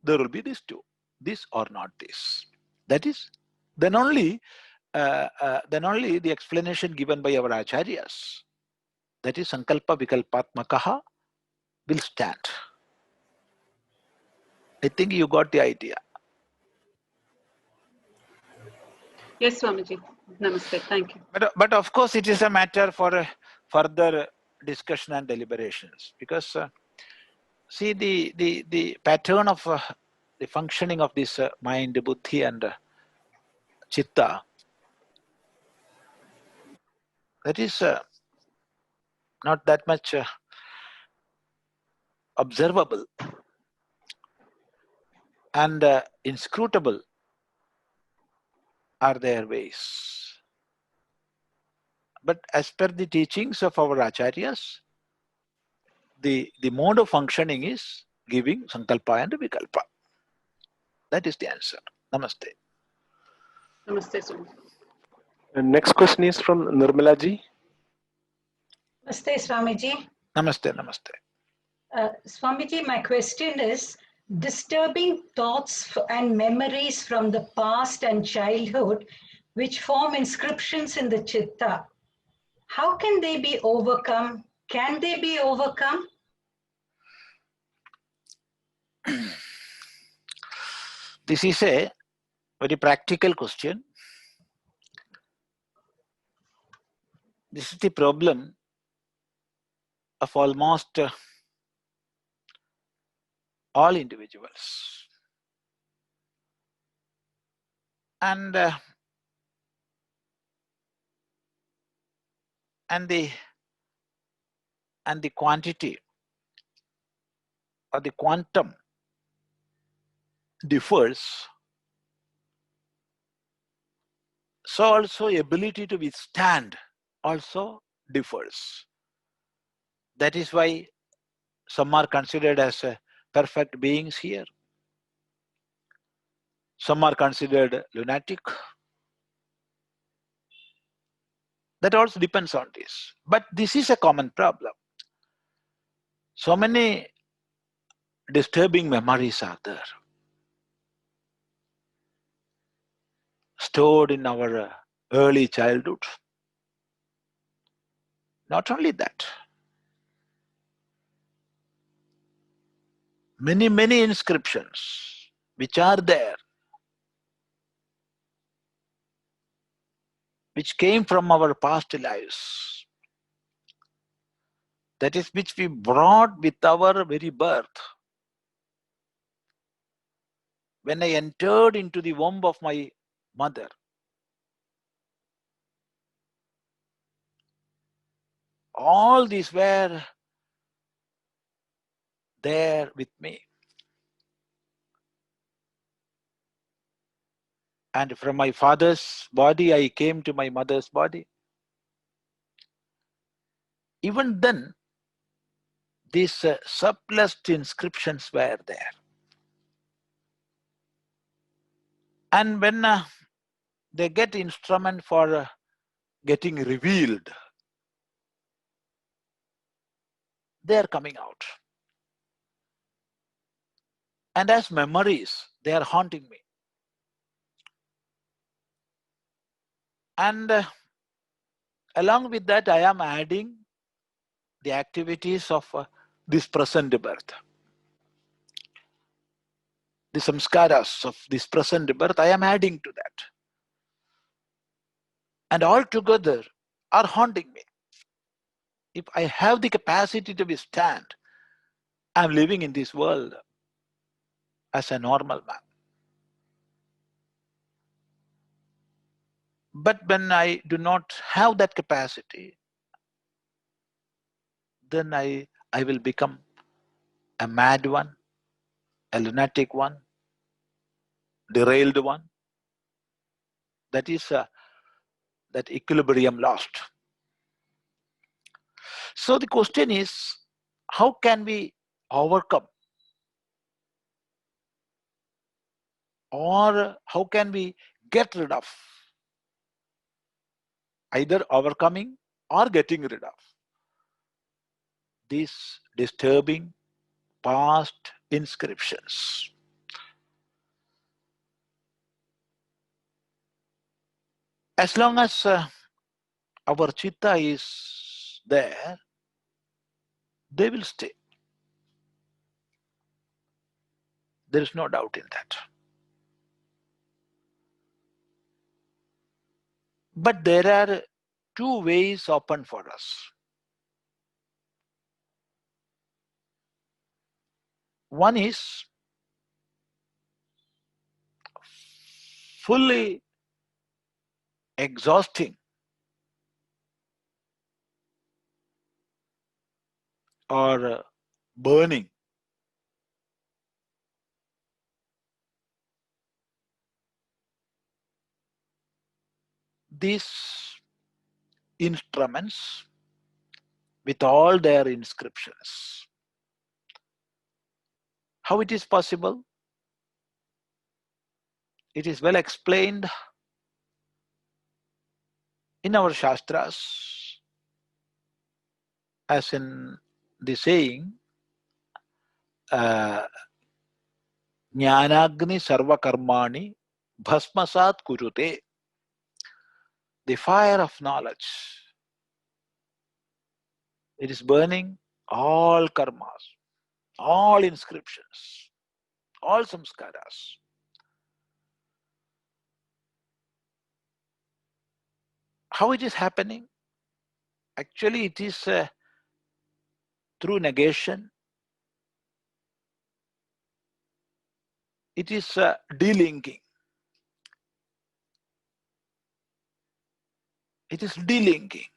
there will be these two, this or not this. That is, then only the explanation given by our acharyas, that is sankalpa vikalpatmakaha, will stand. I think you got the idea. Yes, Swamiji. Namaste. Thank you. But of course, it is a matter for further discussion and deliberations, because see the pattern of the functioning of this mind, buddhi, and chitta. That is not that much observable and inscrutable are their ways. But as per the teachings of our acharyas, the mode of functioning is giving sankalpa and vikalpa. That is the answer. Namaste. Namaste, Swamiji. And next question is from Nirmala ji. Namaste, Swamiji. Namaste, namaste. Swamiji, my question is, disturbing thoughts and memories from the past and childhood, which form inscriptions in the chitta, how can they be overcome? Can they be overcome? This is a very practical question. This is the problem of almost all individuals. And the quantity or the quantum differs, so also ability to withstand also differs. That is why some are considered as perfect beings here. Some are considered lunatic. That also depends on this. But this is a common problem. So many disturbing memories are there, stored in our early childhood. Not only that, many inscriptions which are there, which came from our past lives, that is, which we brought with our very birth. When I entered into the womb of my mother, all these were there with me. And from my father's body, I came to my mother's body. Even then, these subtlest inscriptions were there. And when they get instrument for getting revealed, they are coming out. And as memories, they are haunting me. And along with that, I am adding the activities of this present birth. The samskaras of this present birth, I am adding to that. And all together are haunting me. If I have the capacity to withstand, I am living in this world as a normal man. But when I do not have that capacity, then I I will become a mad one, a lunatic one, derailed one. That is that equilibrium lost. So the question is, how can we overcome, or how can we get rid of, either overcoming or getting rid of these disturbing past inscriptions? As long as our chitta is there, they will stay. There is no doubt in that. But there are two ways open for us. One is fully exhausting or burning these instruments with all their inscriptions. How it is possible? It is well explained in our Shastras, as in the saying, Jnanagni sarva karmani bhasmasat kurute. The fire of knowledge, it is burning all karmas, all inscriptions, all samskaras. How it is happening? Actually, it is through negation. It is delinking. It is delinking.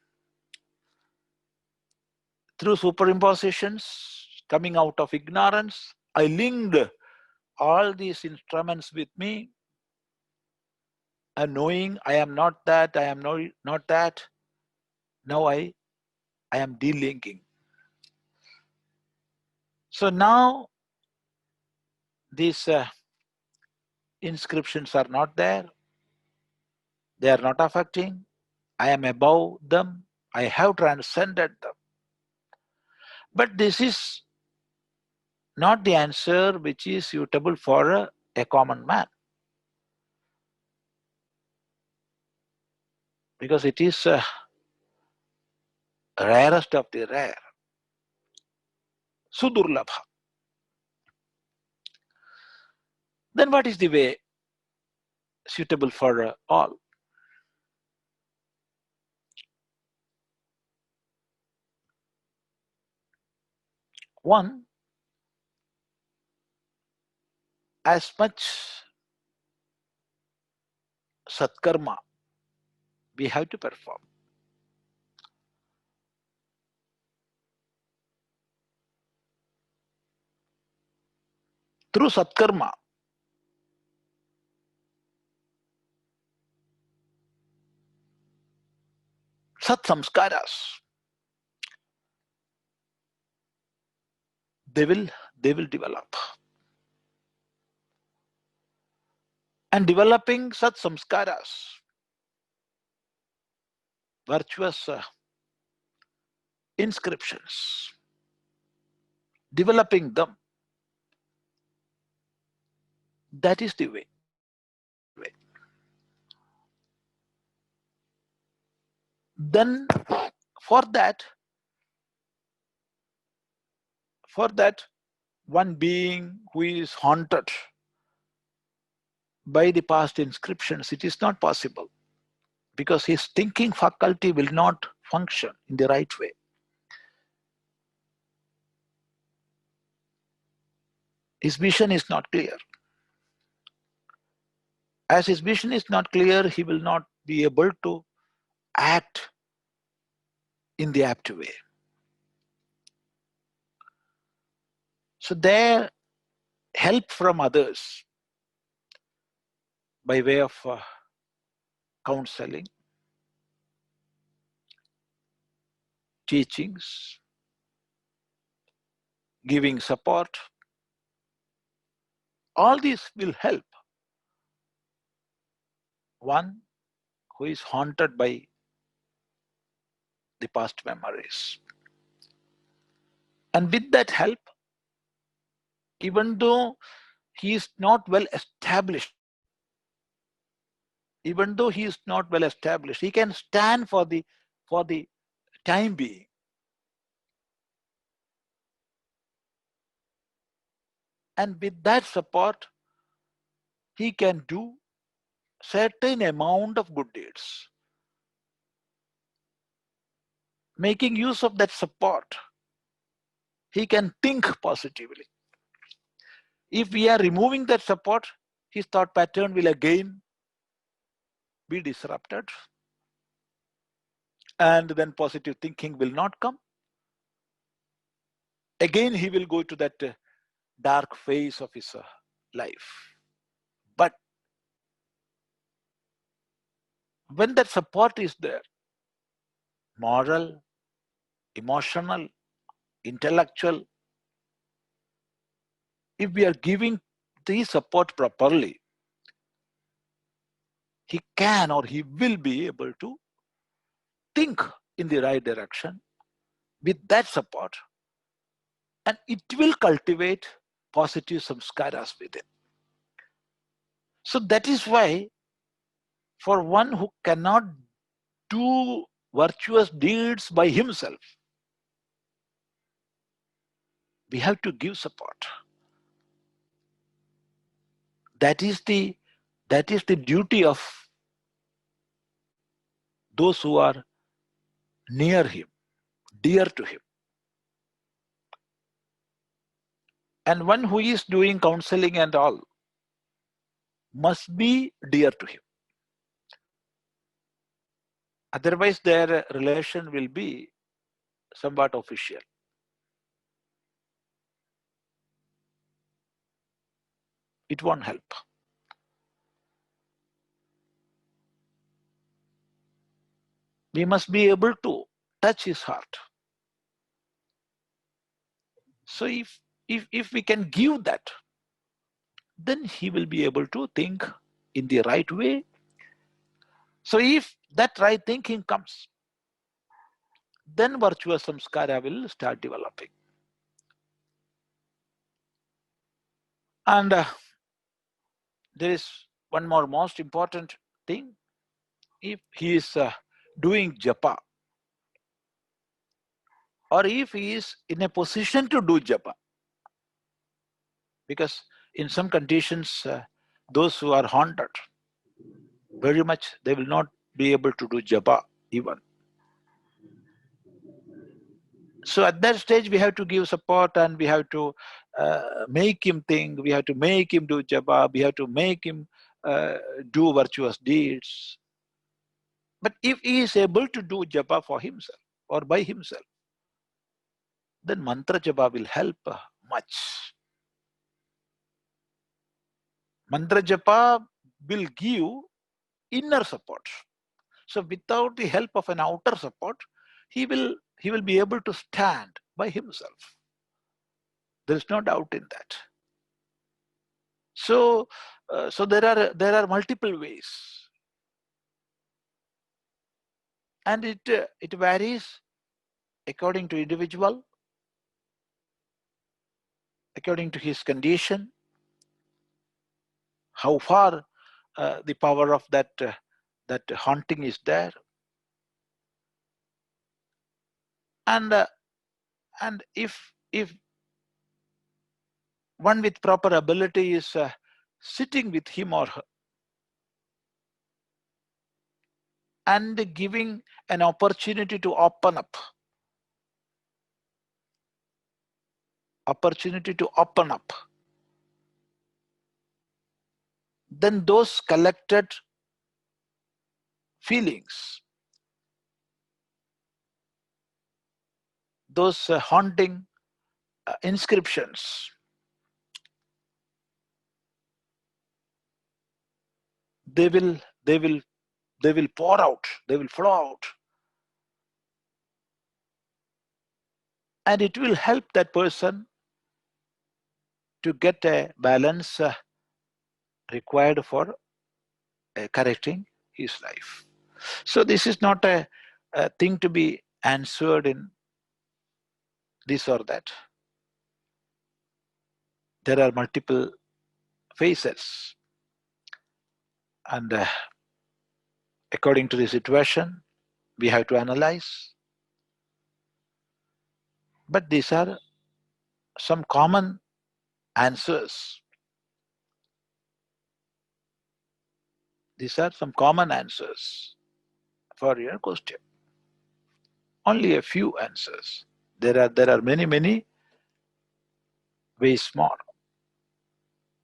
Through superimpositions coming out of ignorance, I linked all these instruments with me, and knowing I am not that, I am not that. Now I am delinking. So now these inscriptions are not there. They are not affecting. I am above them. I have transcended them. But this is not the answer which is suitable for a common man, because it is rarest of the rare, sudurlabha. Then what is the way suitable for all? One, as much satkarma we have to perform. Through satkarma, sat samskaras, they will develop. And developing sat samskaras, virtuous inscriptions, developing them, that is the way. Then for that one being who is haunted by the past inscriptions, it is not possible, because his thinking faculty will not function in the right way. His vision is not clear. As his vision is not clear, he will not be able to act in the apt way. So their help from others by way of counseling, teachings, giving support, all these will help one who is haunted by the past memories. And with that help, even though he is not well established, he can stand for the time being. And with that support, he can do certain amount of good deeds. Making use of that support, he can think positively. If we are removing that support, his thought pattern will again be disrupted, and then positive thinking will not come. Again, he will go to that dark phase of his life. But when that support is there, moral, emotional, intellectual, if we are giving the support properly, he can or he will be able to think in the right direction with that support, and it will cultivate positive samskaras within. So that is why, for one who cannot do virtuous deeds by himself, we have to give support. That is the duty of those who are near him, dear to him. And one who is doing counseling and all must be dear to him. Otherwise, their relation will be somewhat official. It won't help. We must be able to touch his heart. So if we can give that, then he will be able to think in the right way. So if that right thinking comes, then virtuous samskara will start developing. And there is one more most important thing. If he is doing japa, or if he is in a position to do japa, because in some conditions, those who are haunted very much, they will not be able to do japa even. So at that stage, we have to give support, and we have to make him think, we have to make him do japa, we have to make him do virtuous deeds. But if he is able to do japa for himself or by himself, then mantra japa will help much. Mantra japa will give inner support. So without the help of an outer support, he will be able to stand by himself. There is no doubt in that. So there are multiple ways, and it varies according to individual, according to his condition, how far the power of that haunting is there, and if one with proper ability is sitting with him or her and giving an opportunity to open up, then those collected feelings, those haunting inscriptions they will pour out, they will flow out. And it will help that person to get a balance required for correcting his life. So this is not a thing to be answered in this or that. There are multiple phases, and according to the situation, we have to analyze. But these are some common answers. These are some common answers for your question. Only a few answers. There are many ways more.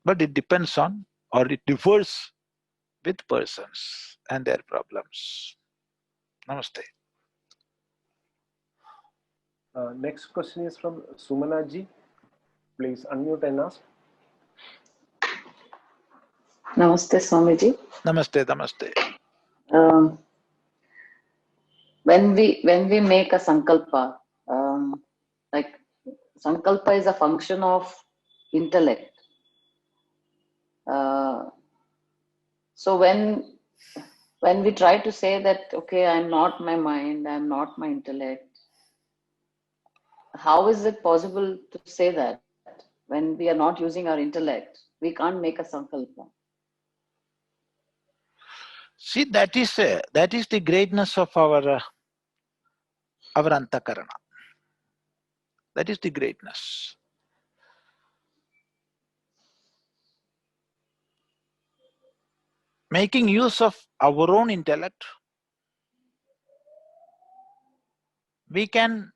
But it depends on, or it differs with persons and their problems. Namaste. Next question is from Sumana ji. Please unmute and ask. Namaste, Swamiji. Namaste, namaste. When we make a sankalpa, like sankalpa is a function of intellect. So when we try to say that, okay, I'm not my mind, I'm not my intellect, how is it possible to say that when we are not using our intellect? We can't make a sankalpa. See, that is the greatness of our antakarana. That is the greatness. Making use of our own intellect, we can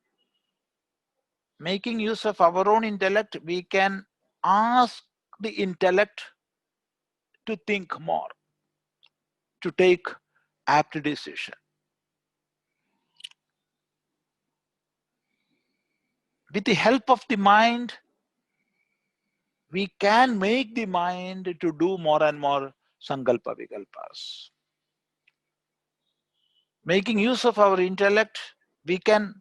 ask the intellect to think more, to take apt decision. With the help of the mind, we can make the mind to do more and more sankalpa vikalpas. Making use of our intellect, we can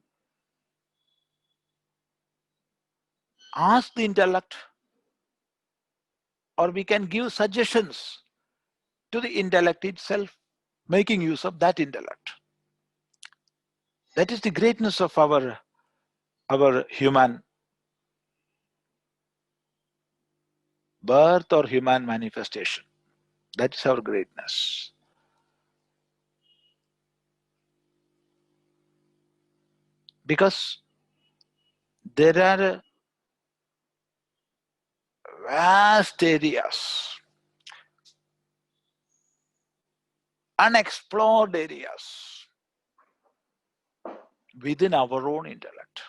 ask the intellect, or we can give suggestions to the intellect itself, making use of that intellect. That is the greatness of our human birth or human manifestation. That is our greatness. Because there are vast areas, unexplored areas within our own intellect.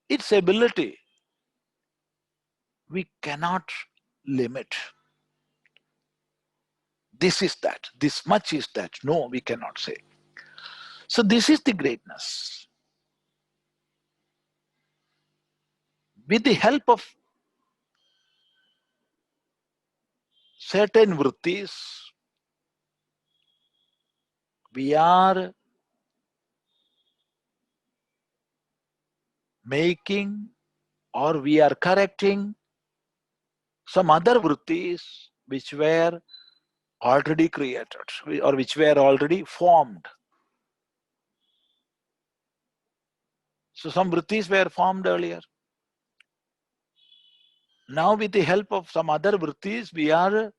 Its ability we cannot limit. This is that, this much is that. No, we cannot say. So this is the greatness. With the help of certain vrittis, we are making or we are correcting some other vrittis which were already created or which were already formed. So some vrittis were formed earlier. Now with the help of some other vrittis, we are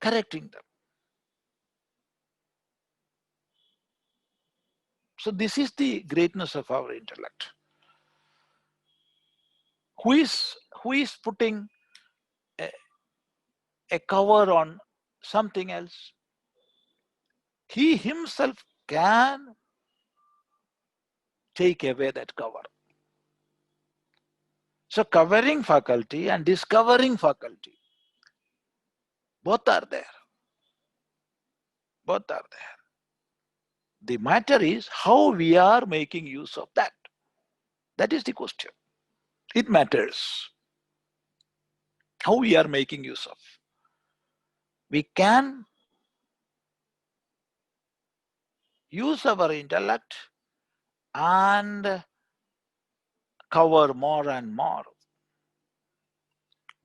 correcting them. So this is the greatness of our intellect. Who is putting a cover on something else? He himself can take away that cover. So covering faculty and discovering faculty, both are there. Both are there. The matter is how we are making use of that. That is the question. It matters. how we are making use of. We can use our intellect and cover more and more.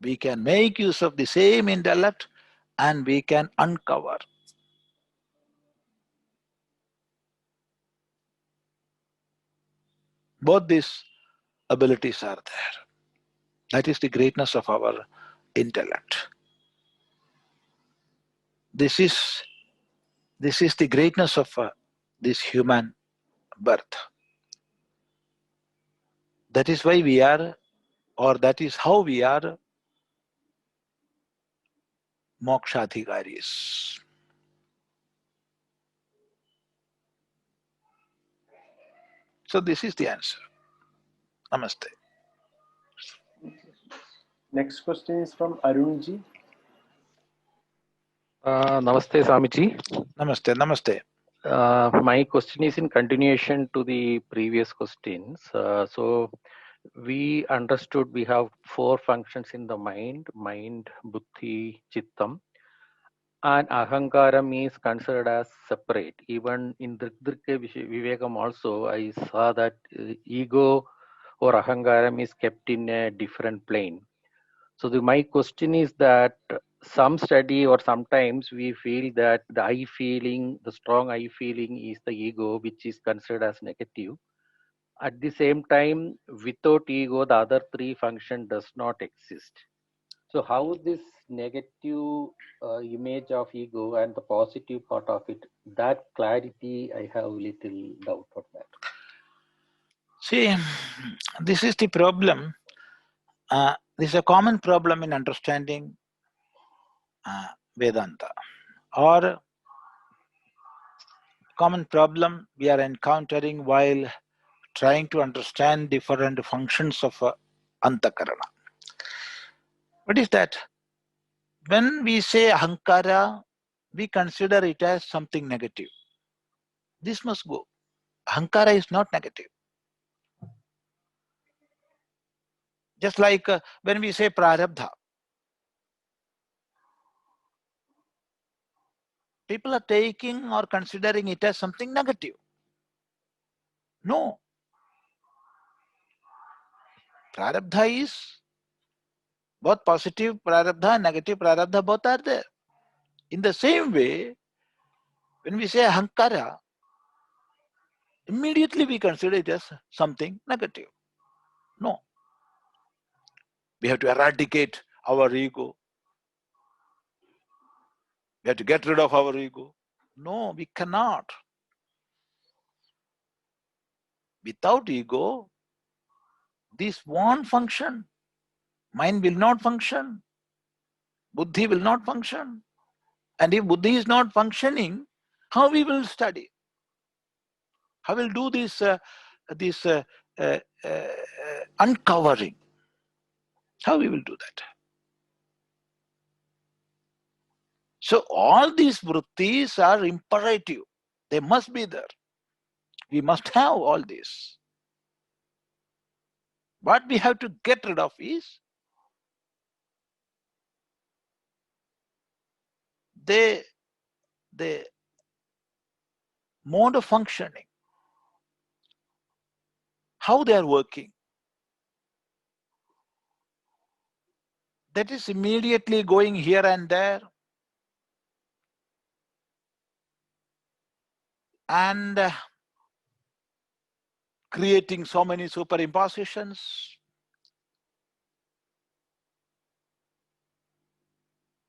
We can make use of the same intellect and we can uncover. Both these abilities are there. That is the greatness of our intellect. This is the greatness of this human birth. That is why we are, or that is how we are mokshadhikaris. So this is the answer. Namaste. Next question is from Arunji. Namaste, Swamiji. Namaste. Namaste. My question is in continuation to the previous questions. So we understood we have 4 functions in the mind: buddhi, chittam, and ahaṅkāram is considered as separate. Even in Drittrike Vivekam also, I saw that ego or ahaṅkāram is kept in a different plane. So my question is that some study or sometimes we feel that the I feeling, the strong I feeling is the ego, which is considered as negative. At the same time, without ego, the other 3 function does not exist. So how this negative image of ego and the positive part of it, that clarity I have little doubt on that. See, this is the problem. This is a common problem in understanding Vedanta, or common problem we are encountering while trying to understand different functions of antakarana. What is that? When we say ahaṅkāra, we consider it as something negative. This must go. Ahaṅkāra is not negative. Just like when we say prarabdha, people are taking or considering it as something negative. No. Prarabdha is both positive prarabdha and negative prarabdha, both are there. In the same way, when we say ahaṅkāra, immediately we consider it as something negative. No. We have to eradicate our ego. We have to get rid of our ego. No, we cannot. Without ego, this won't function. Mind will not function. Buddhi will not function. And if buddhi is not functioning, how we will study? How will do this uncovering? How we will do that? So all these vrittis are imperative. They must be there. We must have all this. What we have to get rid of is the mode of functioning, how they are working. That is immediately going here and there and creating so many superimpositions.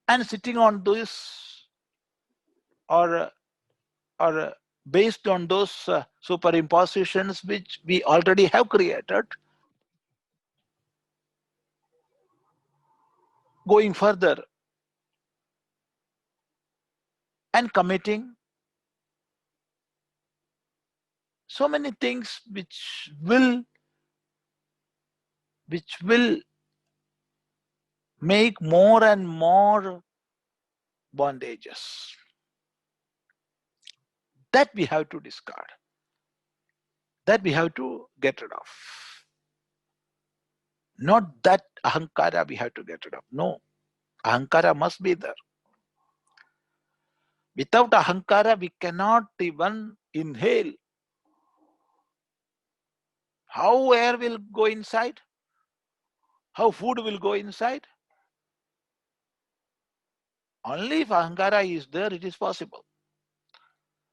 And sitting on this or based on those superimpositions which we already have created, going further and committing so many things which will make more and more bondages. That we have to discard. That we have to get rid of. Not that ahankara we have to get rid of. No, ahankara must be there. Without ahankara, we cannot even inhale. How air will go inside? How food will go inside? Only if ahankara is there, it is possible.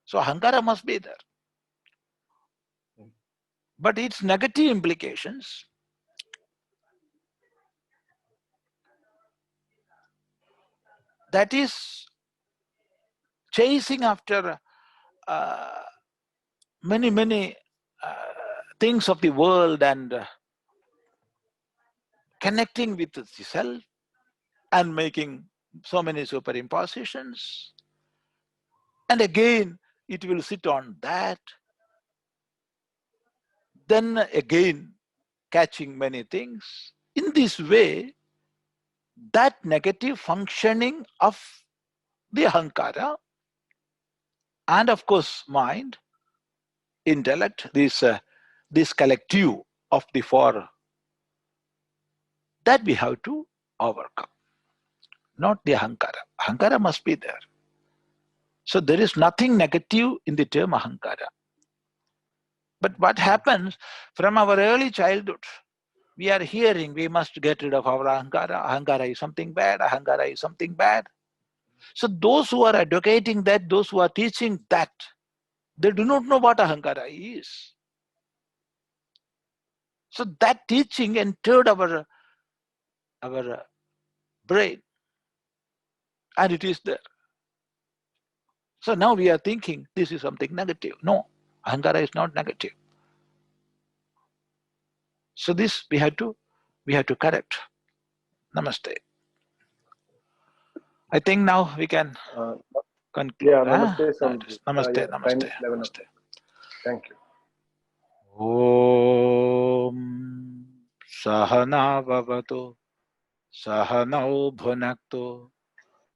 So ahankara must be there. But its negative implications, that is chasing after many things of the world and connecting with the self and making so many superimpositions. And again, it will sit on that. Then again, catching many things. In this way, that negative functioning of the ahankara and of course mind, intellect, this collective of the four, that we have to overcome. Not the ahankara. Ahankara must be there. So there is nothing negative in the term ahankara. But what happens from our early childhood, we are hearing we must get rid of our ahankara. Ahankara is something bad. Ahankara is something bad. So those who are advocating that, those who are teaching that, they do not know what ahankara is. So that teaching entered our brain, and it is there. So now we are thinking this is something negative. No, ahankara is not negative. So this we have to correct. Namaste. I think now we can conclude. Yeah, namaste, Swamiji. Namaste, Yeah, time namaste, is 11 namaste. Thank you. Om Sahana Vavatu Sahanau Bhunaktu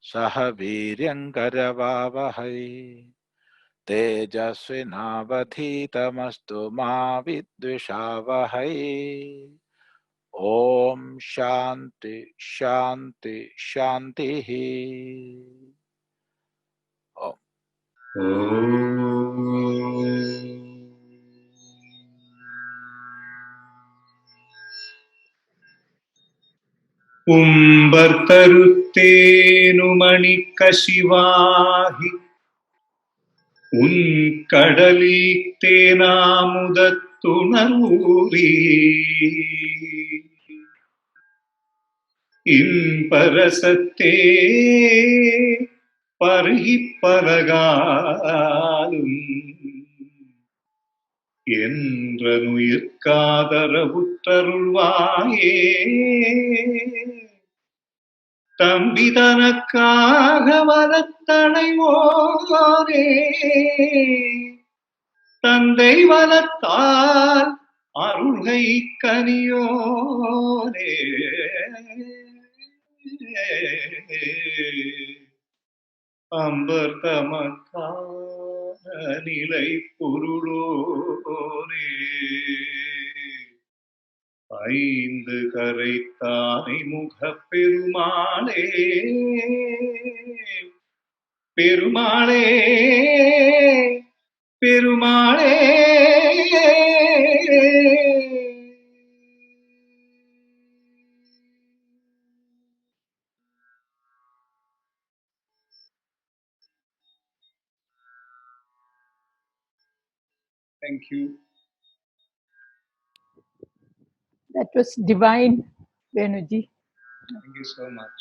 Saha Viryankaravavahai Tejasvinavadhitamastu ma vidvishavahai. Om Shanti Shanti Shanti. Om. உம்பர்த்தருத்தேனுமணிக்கசிவாகி உன் கடலீத்தேனாமுதத்துணர்வூரி இம்பரசத்தே பருகிப் பலகாலும் என்றனுயிர்க்காதரவுற்றருள்வாயே தம்பி தனக்காக வரத்தணைவோரே தந்தை வலத்தால் அருள்கை கனியோரே amber தமக்கான நிலை பொருளோரே ஐந்து கரைத்தானை முகப் பெருமாளே பெருமாளே பெருமாளே. Thank you. That was divine, Venuji. Thank you so much.